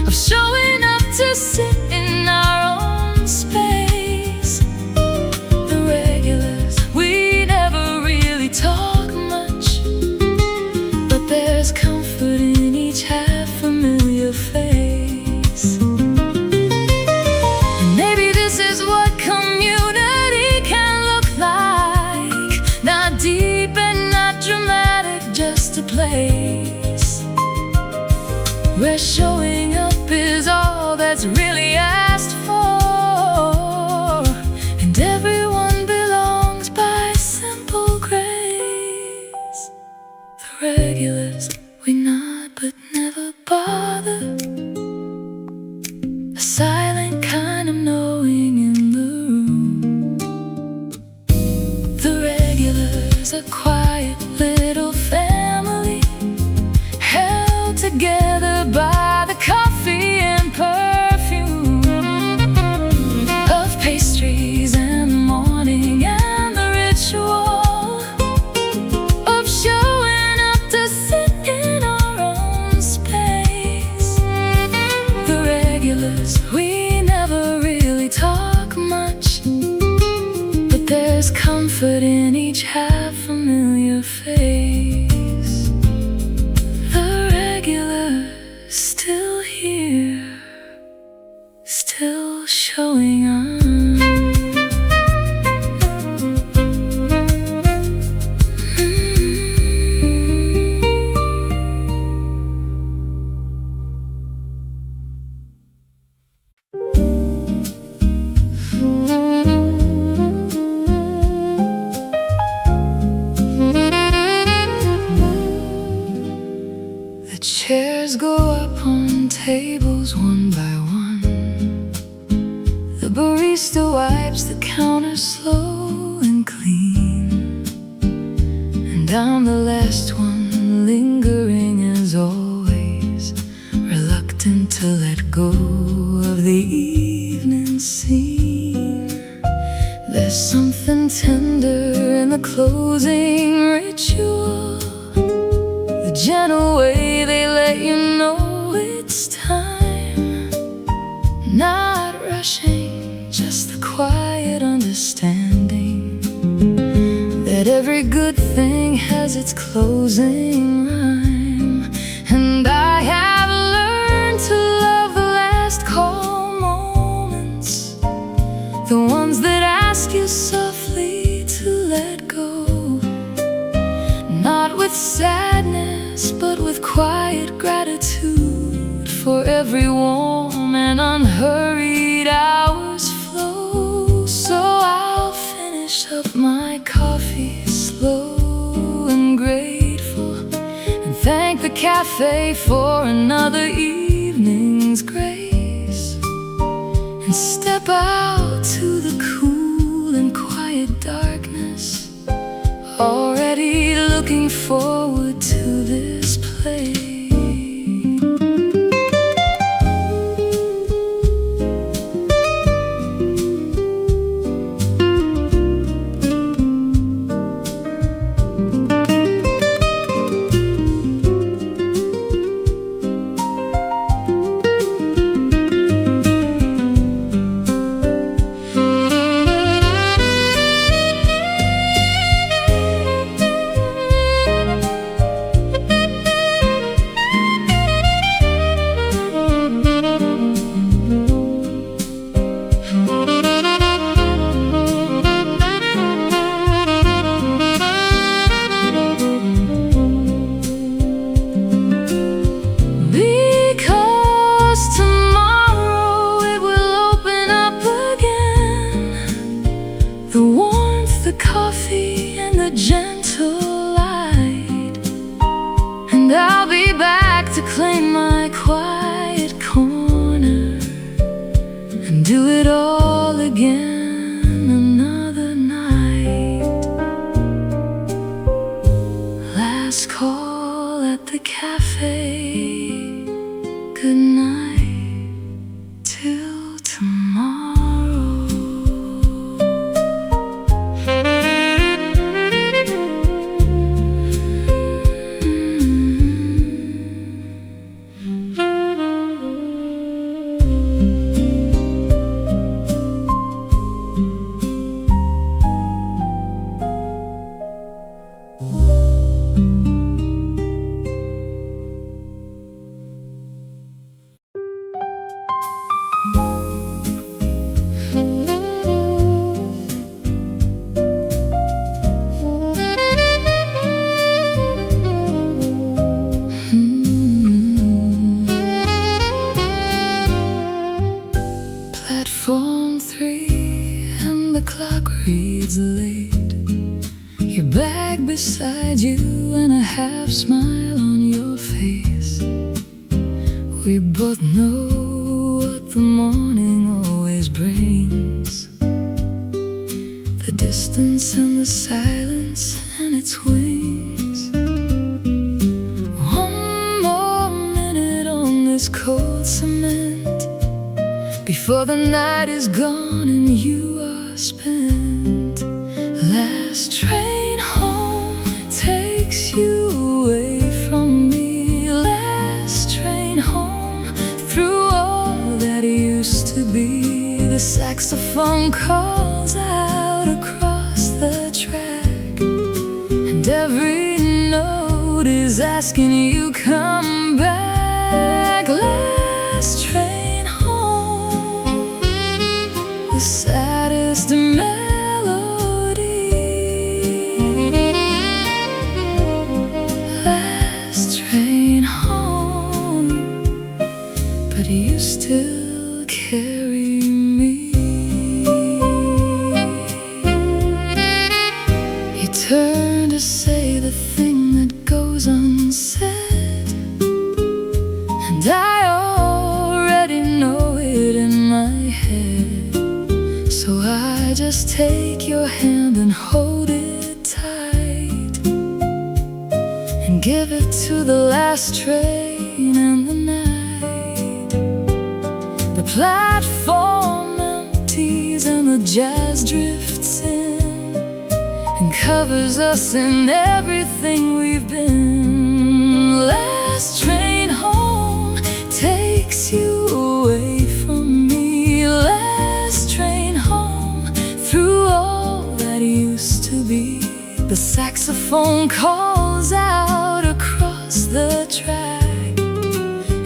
of showing up to sit in our own space. The regulars, we never really talk much, but there's comfort in each half-familiar face. And maybe this is what community can look like. Not deep and not dramatic, just a place where showing up is all that's really asked for, and everyone belongs by simple grace. The regulars, we nod but never bother. A silent kind of knowing in the room. The regulars, a quiet little family, held together by the coffee and perfume of pastries and the morning and the ritual of showing up to sit in our own space. The regulars, we never really talk much, but there's comfort in each half-familiar face. The regulars, still here, still showing up. The chairs go up on tables one by one. The barista wipes the counter slow and clean, and I'm the last one lingering as always, reluctant to let go of the evening scene. There's something tender in the closing ritual, the gentle way they let you know it's time. Not rushing, just the quiet understanding that every good thing has its closing rhyme. And I have learned to love the last call moments, the ones that ask you softly to let go. Not with sadness, but with quiet gratitude for every warm and unhurried hours flow. So I'll finish up my coffee slow and grateful, and thank the cafe for another evening's grace, and step out to the cool and quiet darkness, already looking forward to this place. The warmth, the coffee, and the gentle light, and I'll be back to claim my quiet corner and do it all again another night. Last call at the cafe. Good night till tomorrow. Platform 3 and the clock reads late. Your bag beside you and a half smile on your face. We both know what the morning always brings, the distance and the silence and its wings. One more minute on this cold cement before the night is gone and you are spent. Last train home takes you away from me. Last train home through all that used to be. The saxophone calls out across the track, and every note is asking you come back. Last train, the saddest melody. Last train home, but you still carry me. You turn to say the thing that goes unsaid, and I already know it in my head. So I just take your hand and hold it tight, and give it to the last train in the night. The platform empties and the jazz drifts in and covers us in everything we've been. Last train home takes you away from me. Last train through all that used to be. The saxophone calls out across the track,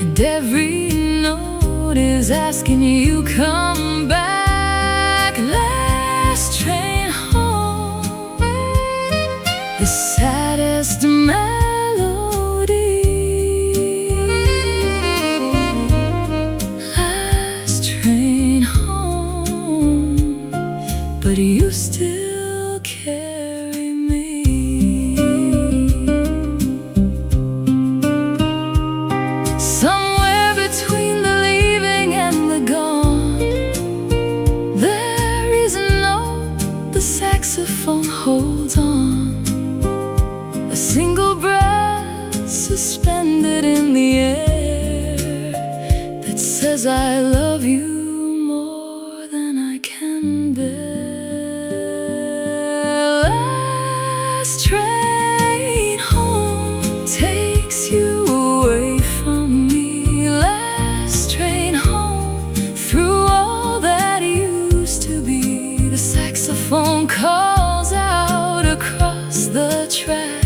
and every note is asking you come back. Last train home, the saddest melody. Last train home, but you still carry me. single breath suspended in the air that says I love you more than I can bear. Last train home takes you away from me. Last train home through all that used to be. The saxophone calls out across the track,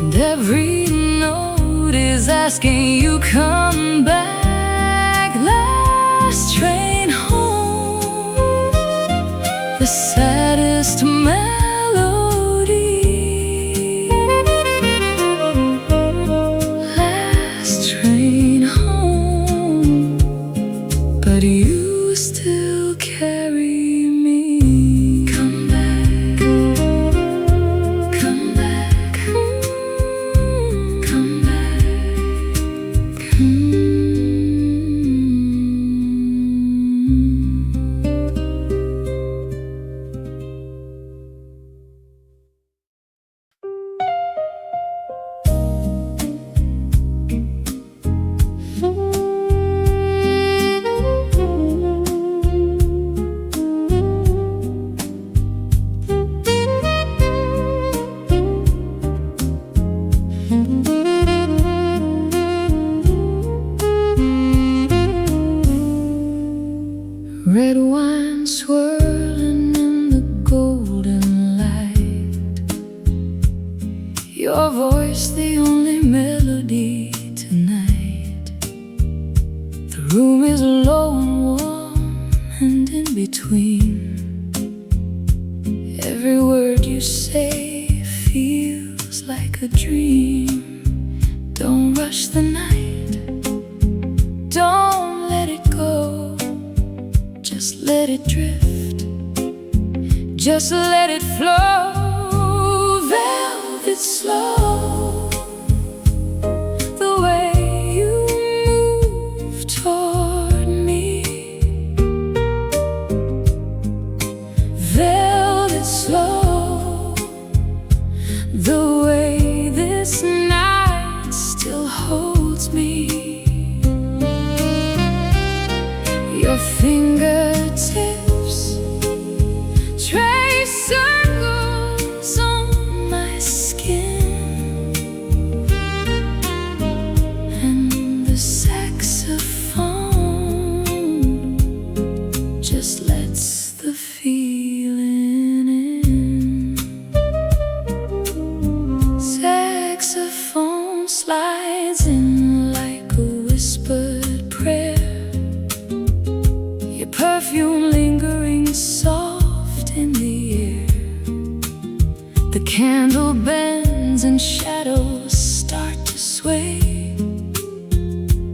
and every note is asking you come back. Last train home, the saddest melody. Last train home, but you still carry me. Come back, come back, come back. Red wine swirling in the golden light, your voice the only melody tonight. The room is low and warm, and in between, every word you say feels like a dream. Don't rush the night, don't let it go. Just let it drift, just let it flow. Velvet slow, the way you move toward me. Velvet slow, the way this night still holds me. Your fingertips trace circles on my skin, and the saxophone just lets the feeling in. Saxophone slides in like a whispered prayer, your perfume lingering soft in the air. The candle bends and shadows start to sway.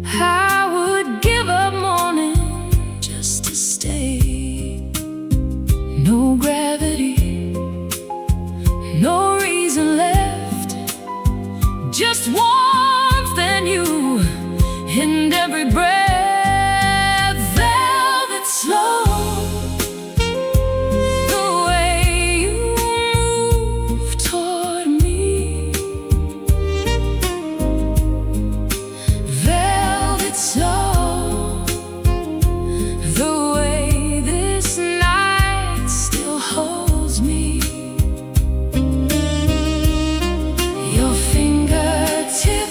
I would give up morning just to stay. No gravity, no reason left, just warmth and you in every breath. Slow, the way you move toward me. Velvet slow, the way this night still holds me. Your fingertips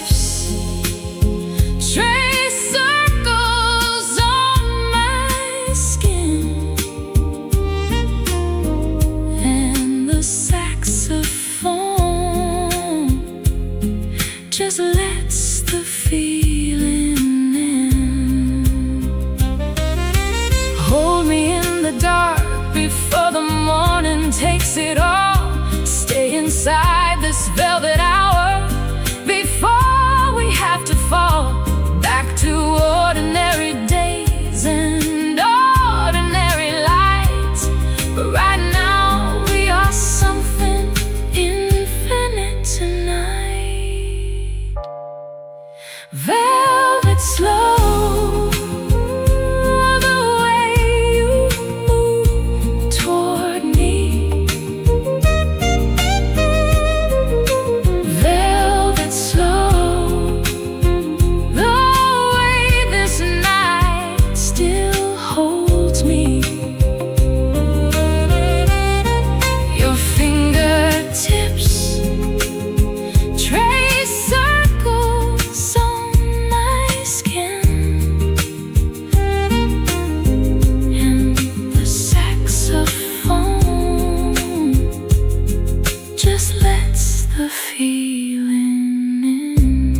just lets the feeling in.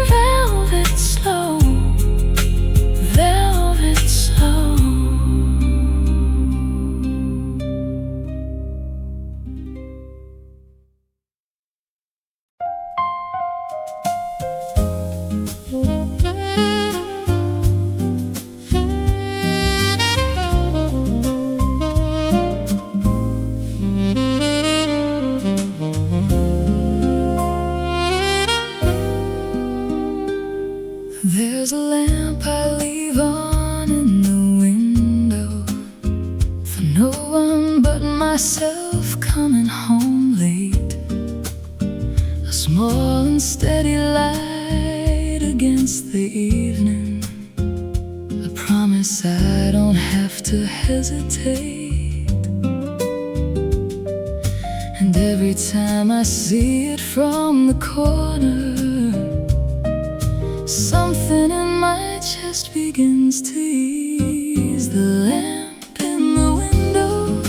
Velvet slow, velvet slow. There's a lamp I leave on in the window for no one but myself coming home late. A small and steady light against the evening, a promise I don't have to hesitate. And every time I see it from the corner, something in my chest begins to ease. The lamp in the window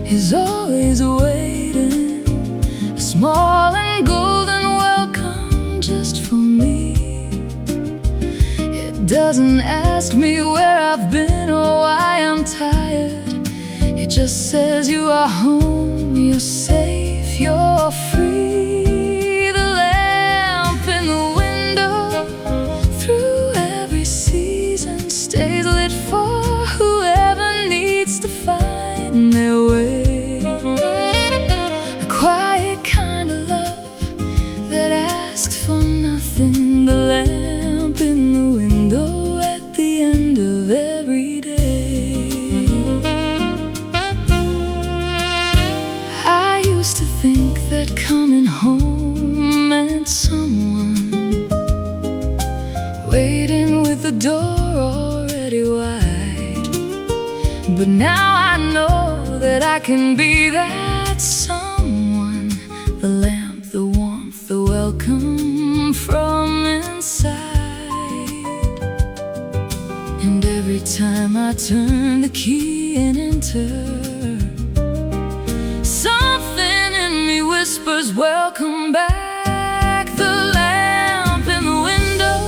is always waiting, a small and golden welcome just for me. It doesn't ask me where I've been or why I'm tired. It just says you are home, you're safe, you're free. The lamp in the window through every season stays lit for whoever needs to find their way. A quiet kind of love that asks for nothing. The lamp in the window at the end of every day. I used to think that coming home meant someone waiting with the door already wide. But now I know that I can be that someone. The lamp, the warmth, the welcome from inside. And every time I turn the key and enter, something in me whispers, welcome back. The lamp in the window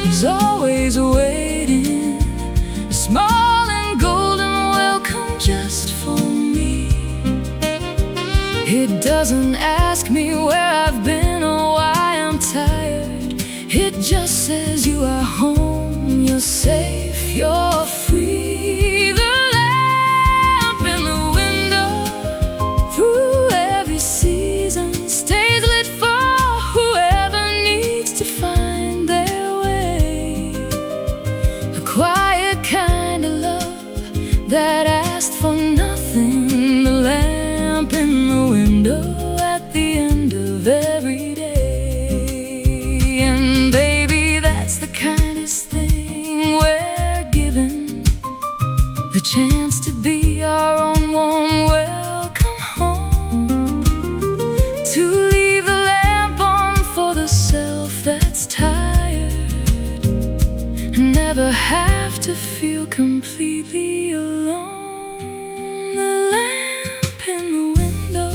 is always waiting, a small and golden welcome just for me. It doesn't ask me where I've been or why I'm tired. It just says you are home, you're safe, you're free. The lamp in the window through every season stays lit for whoever needs to find their way. A quiet kind of love that asked for nothing. The lamp in the window at the end of every day. And baby, that's the kindest thing we're given, the chance to be our own warm welcome home. To leave the lamp on for the self that's tired, and never have to feel completely alone. The lamp in the window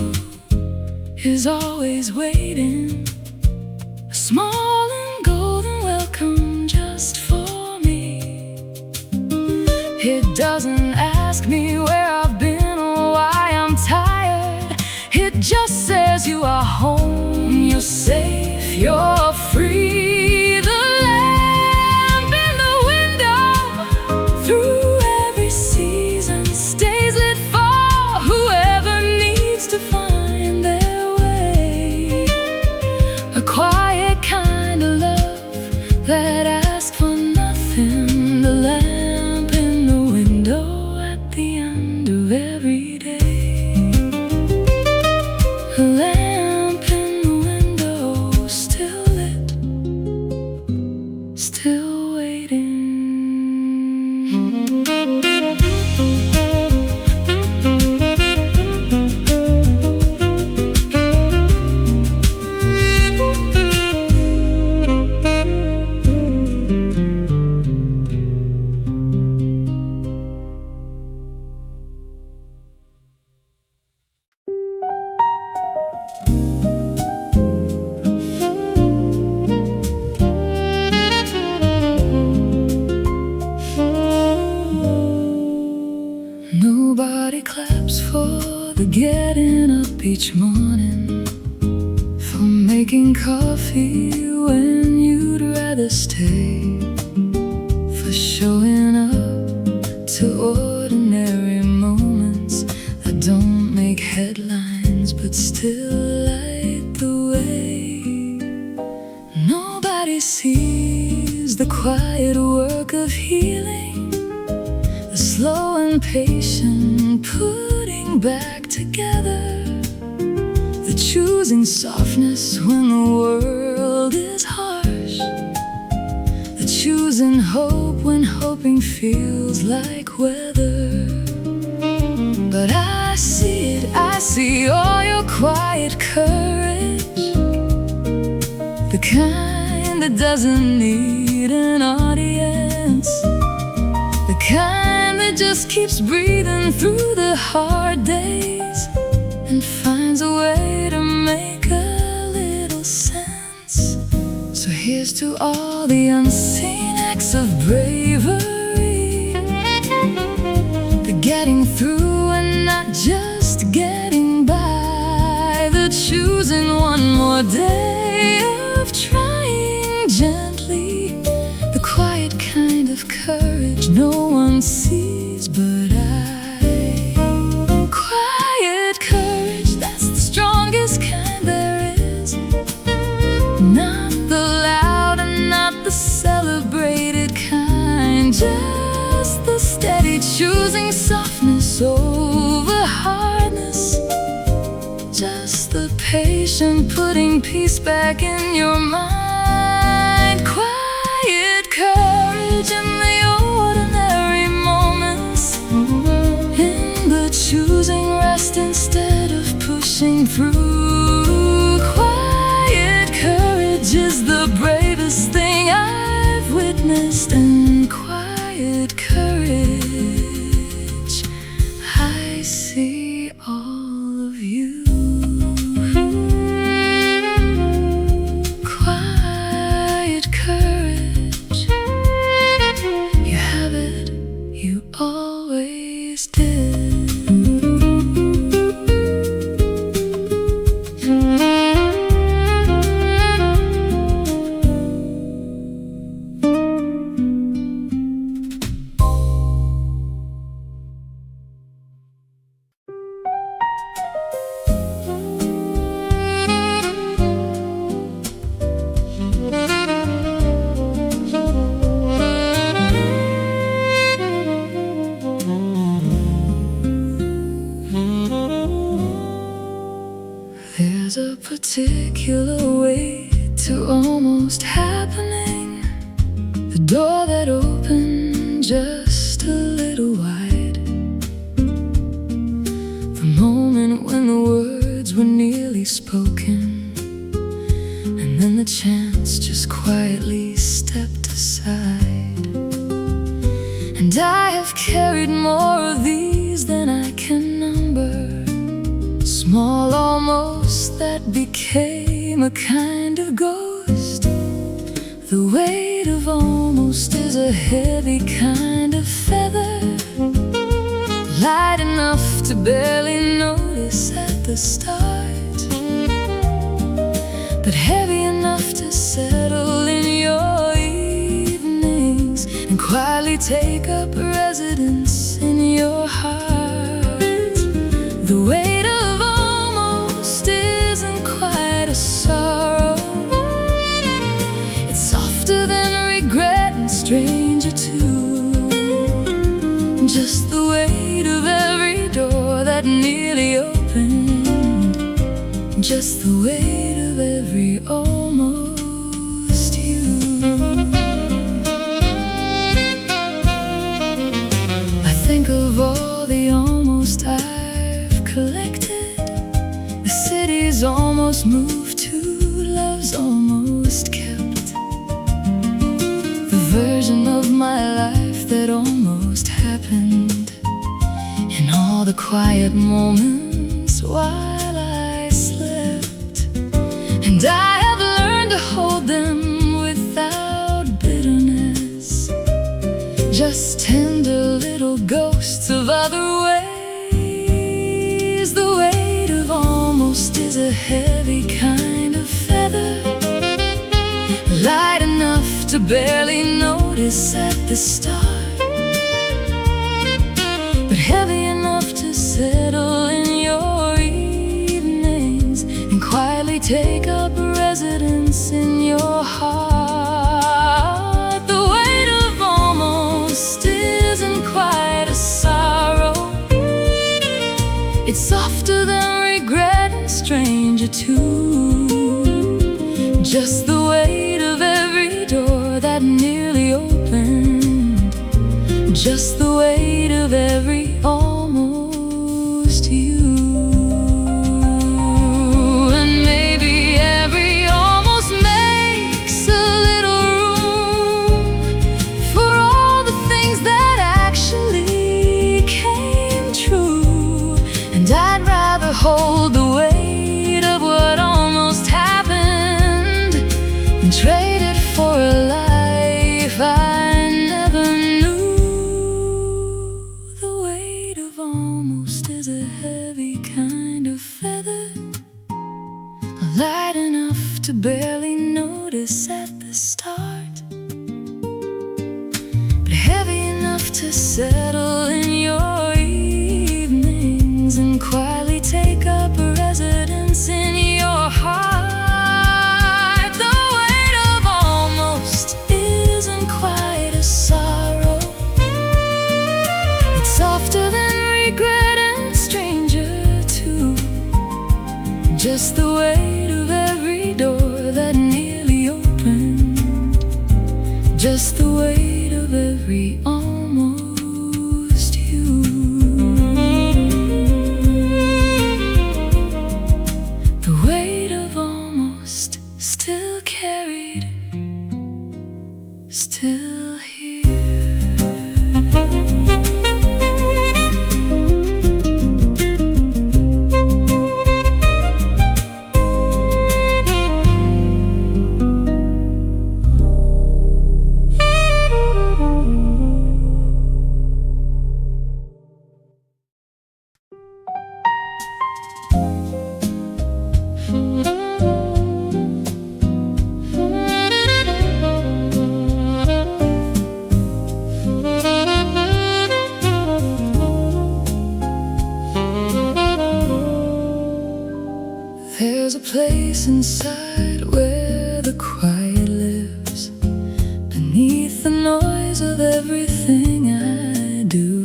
is always waiting, a small and golden welcome just for me. It doesn't ask me where I've been or why I'm tired. It just says you are home, you're safe, you're free. The lamp in the window through every season stays lit for whoever needs to find their way. A quiet kind of love that asks for nothing. The lamp in the window Nobody claps for the getting up each morning, for making coffee when you'd rather stay, for showing up to ordinary moments that don't make headlines but still light the way. Nobody sees the quiet work of healing, the slow and patient putting back together, the choosing softness when the world is harsh, the choosing hope when hoping feels like weather. But I see all your quiet courage, the kind that doesn't need an audience, the kind that just keeps breathing through the hard days and finds a way to make a little sense. So here's to all the unseen acts of bravery, the getting through and not just getting by, the choosing one more day of trying gently, the quiet kind of courage no one sees but I. Quiet courage, that's the strongest kind there is, not the loud and not the celebrated kind, just the steady choosing softness over hardness, just the patient putting peace back in your mind. Quiet courage in the ordinary moments, in the choosing rest instead of pushing through. Quiet courage is the bravest thing I've witnessed, and quiet courage, I see all of you. Quiet courage, you have it, you always did. There's a particular way to almost happening, the door that opened just a little wide, the moment when the words were nearly spoken, and then the chance just quietly stepped aside. And I have carried more of these than I can number, small almost that became a kind of ghost. The weight of almost is a heavy kind of feather, light enough to barely notice at the start, but heavy enough to settle in your evenings and quietly take up residence in your heart. The weight of almost isn't quite a sorrow, it's softer than regret and stranger too, just the weight of every door that nearly opened, just the weight of every almost you. I think of all the almost I've collected, the city's almost moved to, love's almost kept, the version of my life that almost happened, in all the quiet moments while I slept. And I have learned to hold them without bitterness, just tender little ghosts of other ways heavy kind of feather, light enough to barely notice at the start, but heavy enough to settle in your evenings and quietly take up residence in your heart. The weight of almost isn't quite a sorrow. It's softer than regret and stranger too. Just the weight of every door that nearly opened, just the weight of every almost you. And maybe every almost makes a little room for all the things that actually came true. And I'd rather hold the weight of what almost happened and trade it for a life I never knew. The weight of almost is a heavy kind of feather, light enough to barely notice at the start, but heavy enough to settle in your evenings and quietly take up residence in your heart. The weight of almost isn't quite a sorrow. It's softer than regret and stranger too. Just the weight of every door that nearly opened, just the weight of every almost you. The weight of almost still carried, still here. There's a place inside where the quiet lives, beneath the noise of everything I do.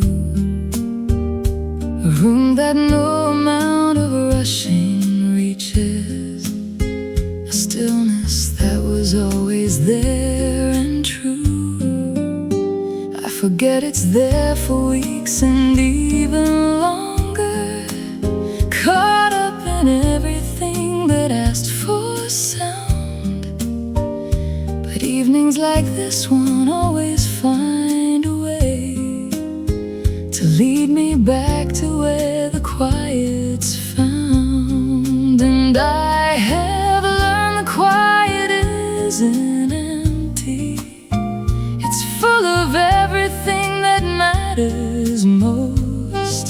A room that no amount of rushing reaches, a stillness that was always there and true. I forget it's there for weeks and even longer, caught up in everything that asked for sound. But evenings like this one always find a way to lead me back to where the quiet's found. And I have learned the quiet isn't empty. It's full of everything that matters most.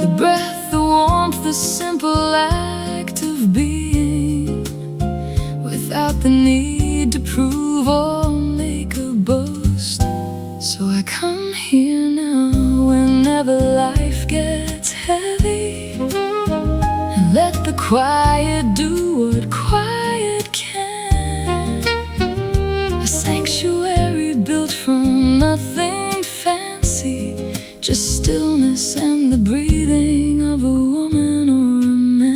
The breath, the warmth, the simple act of being, without the need to prove or make a boast. So I come here now whenever life gets heavy, and let the quiet do what quiet can. A sanctuary built from nothing fancy, just stillness and the breathing of a woman or a man.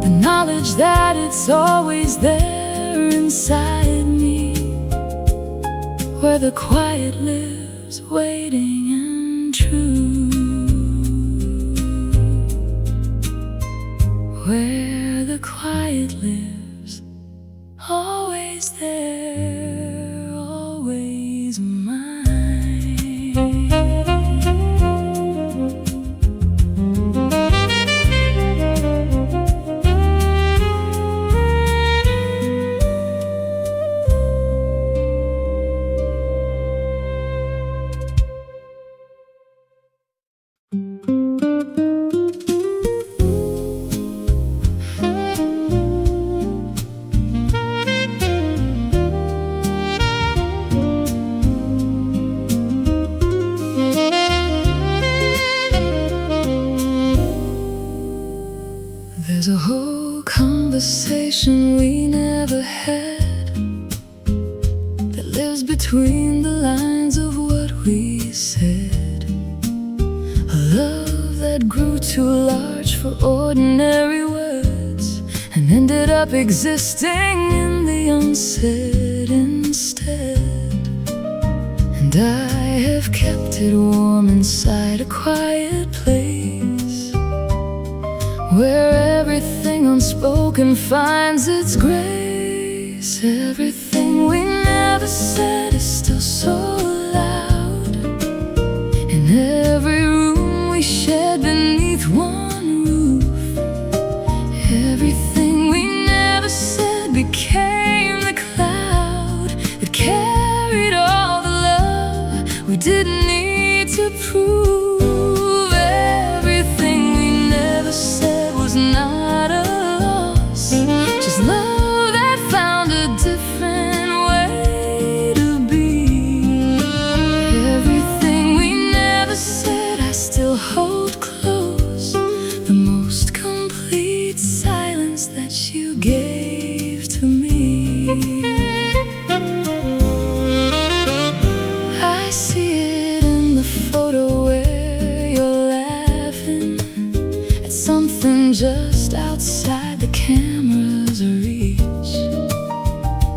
the knowledge that it's always there inside me, where the quiet lives, waiting and true, where the quiet lives, always there, always mine. There's a whole conversation we never had that lives between the lines of what we said. A love that grew too large for ordinary words and ended up existing in the unsaid instead. And I have kept it warm inside a quiet place, where everything unspoken finds its grace. Everything we never said is still so loud, in every room we shared beneath one roof. Everything we never said became the cloud that carried all the love we didn't need to prove. Everything we never said was not a loss, just love that found a different way to be. Everything we never said I still hold close, the most complete silence that you gave to me. I see it in the photo where you're laughing at something just outside the camera's reach,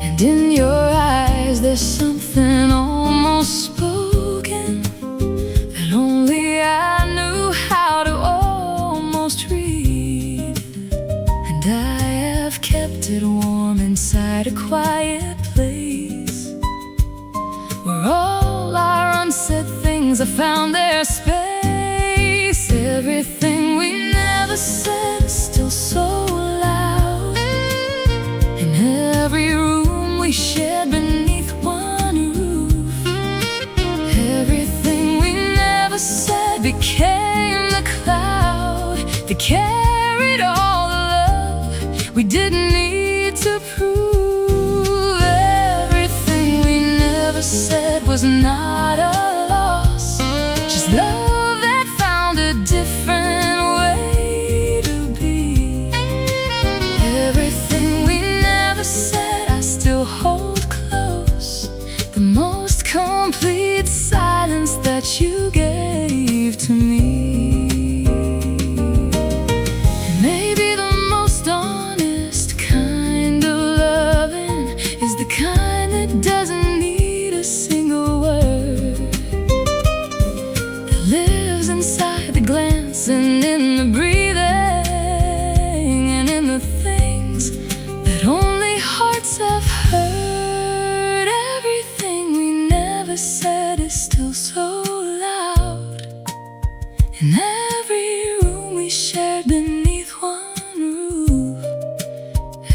and in your eyes there's something almost spoken that only I knew how to almost read. And I have kept it warm inside a quiet place, where all our unsaid things have found their space. Everything we never said is still so loud, in every room we shared beneath one roof. Everything we never said became the cloud that carried all the love we didn't need to prove. Everything we never said was not a loss, just love that found a different way to be. Everything we never said I still hold close, the most complete silence that you gave to me. And maybe the most honest kind of loving is the kind that doesn't need a single word, that lives inside the glance and in the breathing and in the things that only hearts have heard. Everything we never said is still so loud, in every room we shared beneath one roof.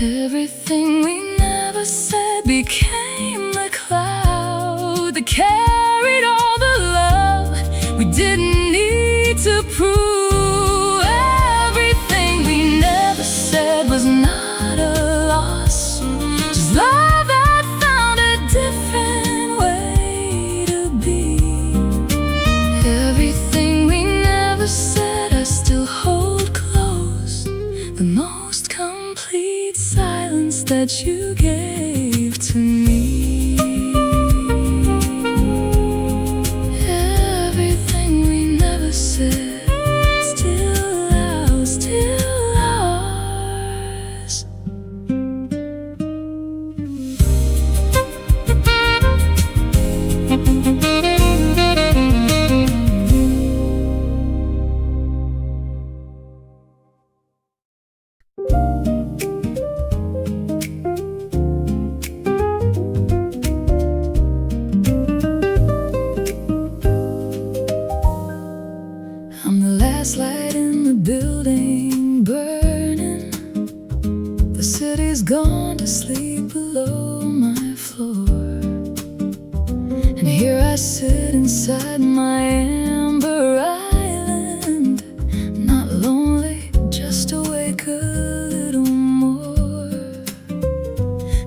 Everything we never said became the cloud that carried all the love we didn't need to prove. Everything we never said was not a loss, just love that found a different way to be. Everything we never said I still hold close, the most complete silence that you gave to me. Everything we never said, still out, still out. city's gone to sleep below my floor, and here I sit inside my amber island, not lonely, just awake a little more.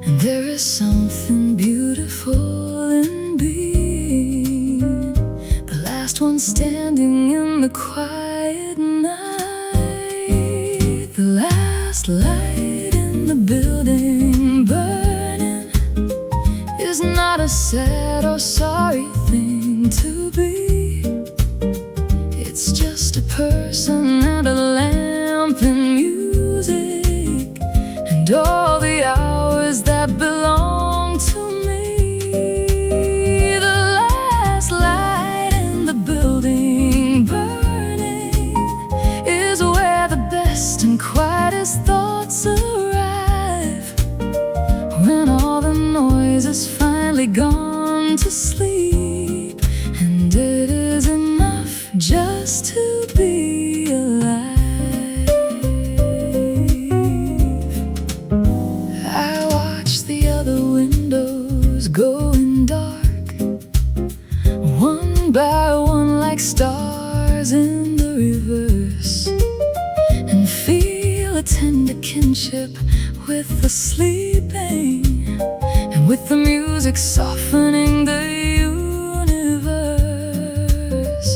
And there is something beautiful in being the last one standing in the quiet night, the last light in the building burning is not a sad or sorry thing to be. It's just a person and a lamp and music, and all the hours that belong to me. The last light in the building burning is where the best and quietest thoughts arrive, when all the noise is finally gone to sleep, and it is enough just to be alive. I watch the other windows going dark, one by one like stars in the reverse, and feel a tender kinship with the sleeping, and with the music softening the universe.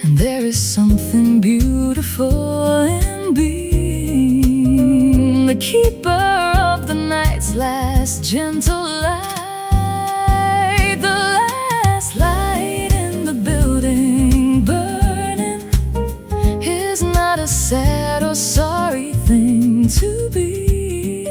And there is something beautiful in being the keeper of the night's last gentle light, the last light in the building burning is not a sad or sorry thing to be.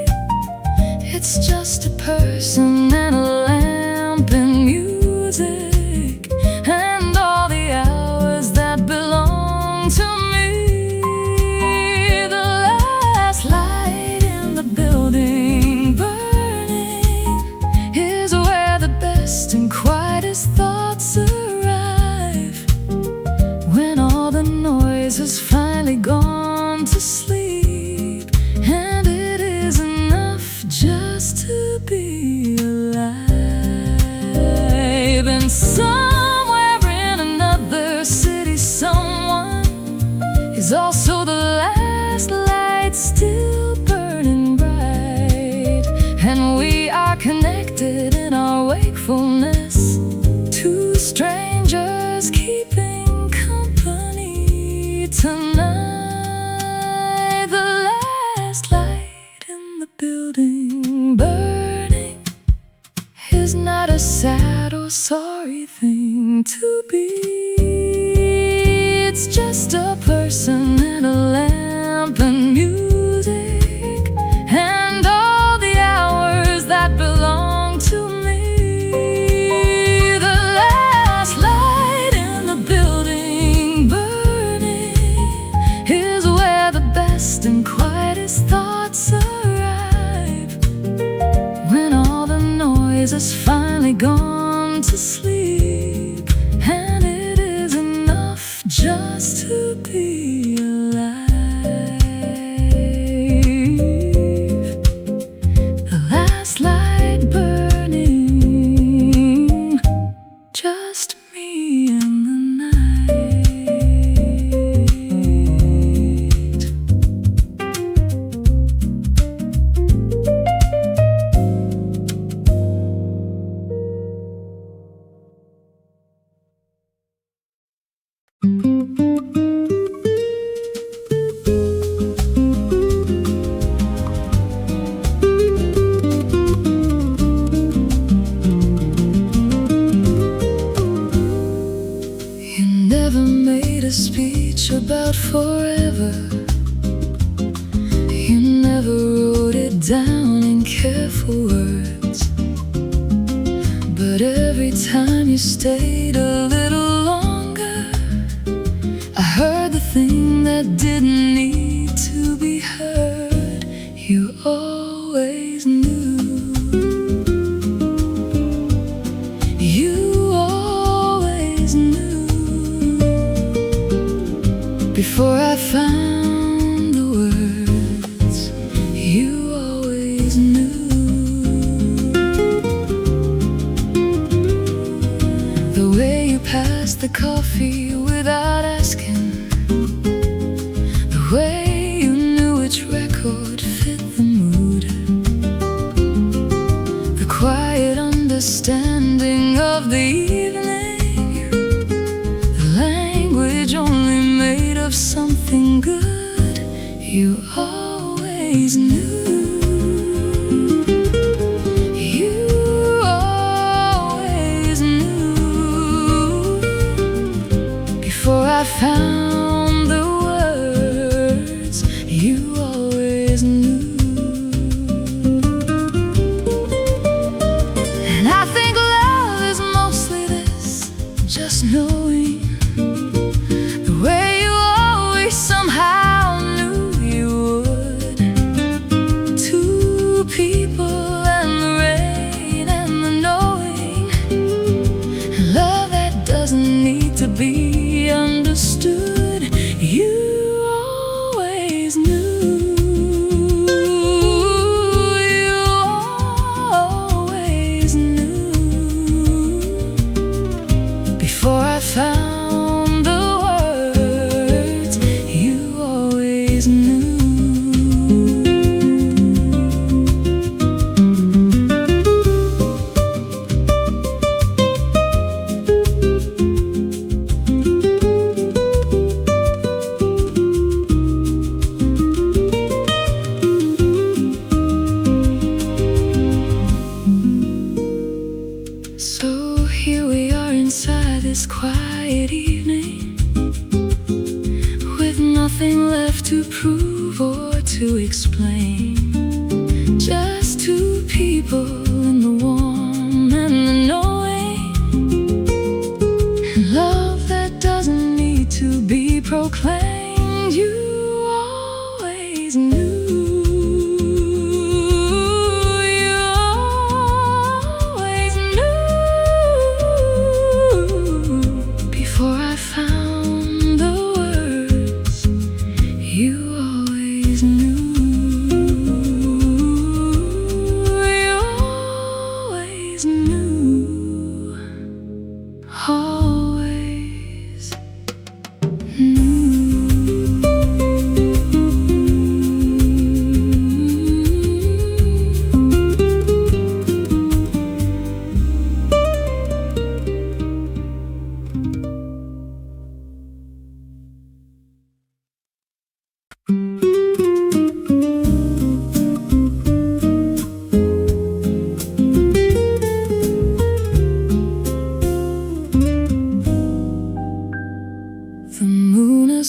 It's just a person and a lamp and music, and all the hours that belong to me. The last light in the building burning is where the best and quietest thoughts arrive, when all the noise is finally gone to sleep, and it is enough just to be alive. And somewhere in another city, someone is also the last light still burning bright, and we are connected in our wakefulness, two strangers keeping company tonight. The last light in the building burning is not a sad or sorry thing to be. It's just a person and a lamp and music, and all the hours that belong to me. The last light in the building burning is where the best and quietest thoughts arrive, when all the noise is finally gone to sleep, and it is enough just to be alive. The last light burning, just me and the a speech about forever. You never wrote it down in careful words, but every time you stayed a little longer, I heard the thing that didn't need to be heard. You always knew. You always knew. Before I found the words, you always coffee without asking, the way you knew which record fit the mood, the quiet understanding of the evening, the language only made of something good. You always knew. I found the words, you always knew. And I think love is mostly this, just knowing the way you always somehow knew you would. Two people and the rain and the knowing, and love that doesn't need to be understood. You always knew. You always knew. Before I found the words, you always knew. So here we are inside this quiet evening, with nothing left to prove or to explain. Just two people in the warm and the knowing, and love that doesn't need to be proclaimed. You always knew.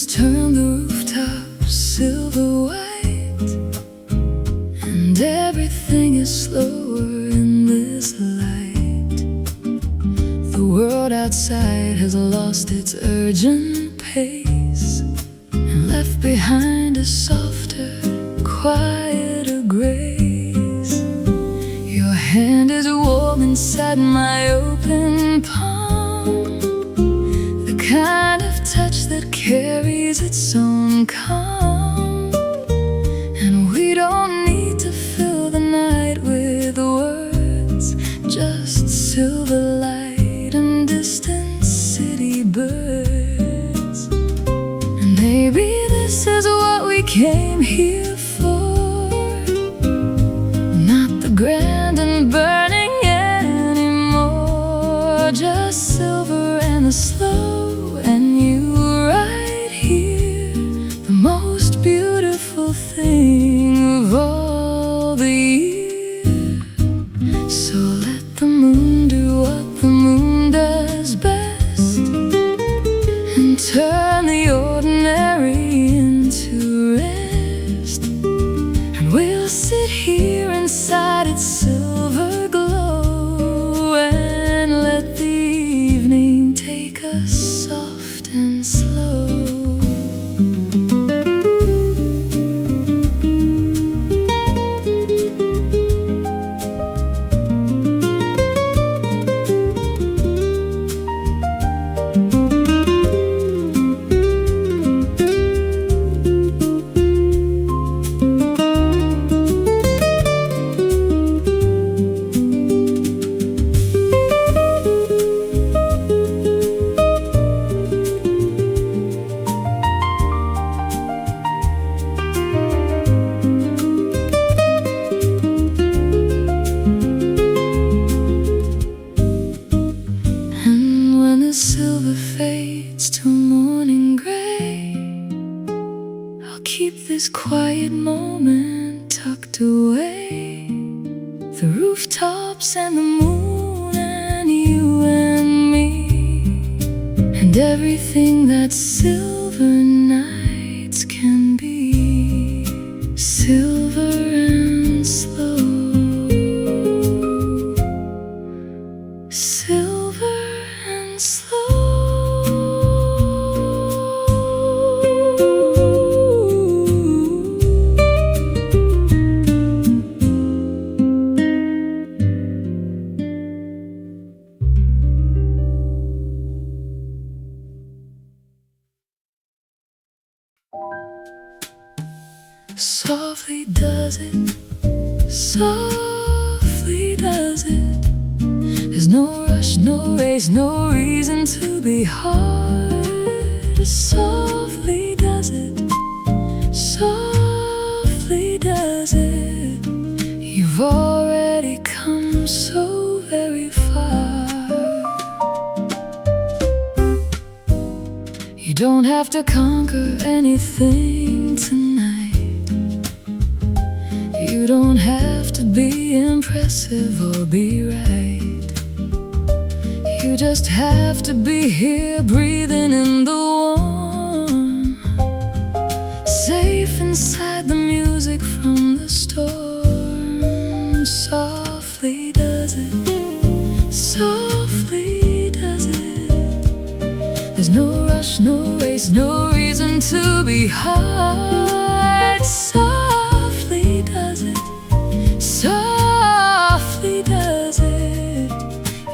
Turn the rooftops silver white, and everything is slower in this light. The world outside has lost its urgent pace and left behind a softer, quieter grace. Your hand is warm inside my open palm, the kind of touch that carries its own calm. And we don't need to fill the night with words, just silver light and distant city birds. And maybe this is what we came here for, not the grand and burning anymore, just silver and the slow, and you right here, the most beautiful thing of all the year. So let the moon do what the moon does best, and turn the ordinary into rest. And we'll sit here inside its silver glow, and let the evening take us soft and slow. chased away the rooftops and the moon and you and me, and everything that silver nights can be, silver and slow, silver and slow. Softly does it, softly does it. There's no rush, no race, no reason to be hard. Softly does it, softly does it. You've already come so very far. You don't have to conquer anything tonight. You don't have to be impressive or be right. You just have to be here, breathing in the warm, safe inside the music from the storm. Softly does it, softly does it. There's no rush, no race, no reason to be hard. Softly does it, softly does it.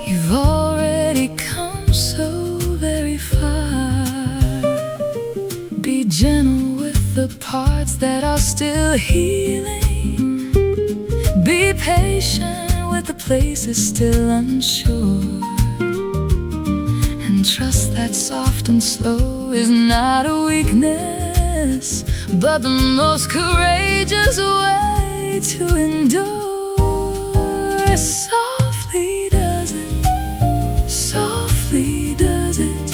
You've already come so very far. Be gentle with the parts that are still healing. Be patient with the places still unsure, and trust that soft and slow is not a weakness, but the most courageous way to endure. Softly does it, softly does it.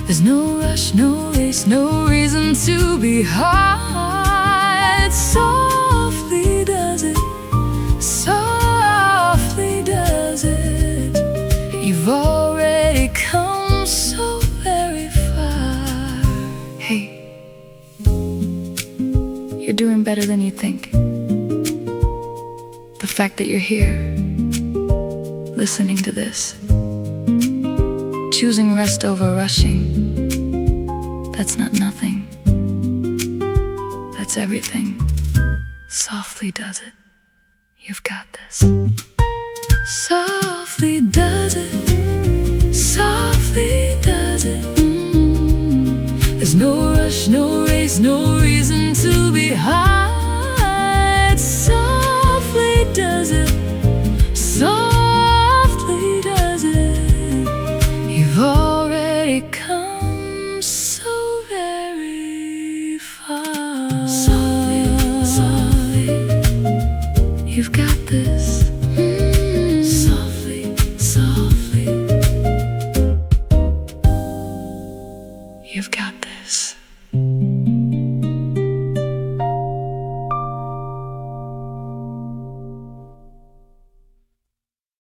There's no rush, no race, no reason to be hard. Softly does it, softly does it. You've already come so very far. Hey, you're doing better than you think. The fact that you're here, listening to this, choosing rest over rushing, that's not nothing. That's everything. Softly does it. You've got this. Softly does it, softly does it. There's no rush, no race, no reason to be hard. Softly does it, softly does it. You've already come so very far. Softly, softly, you've got this.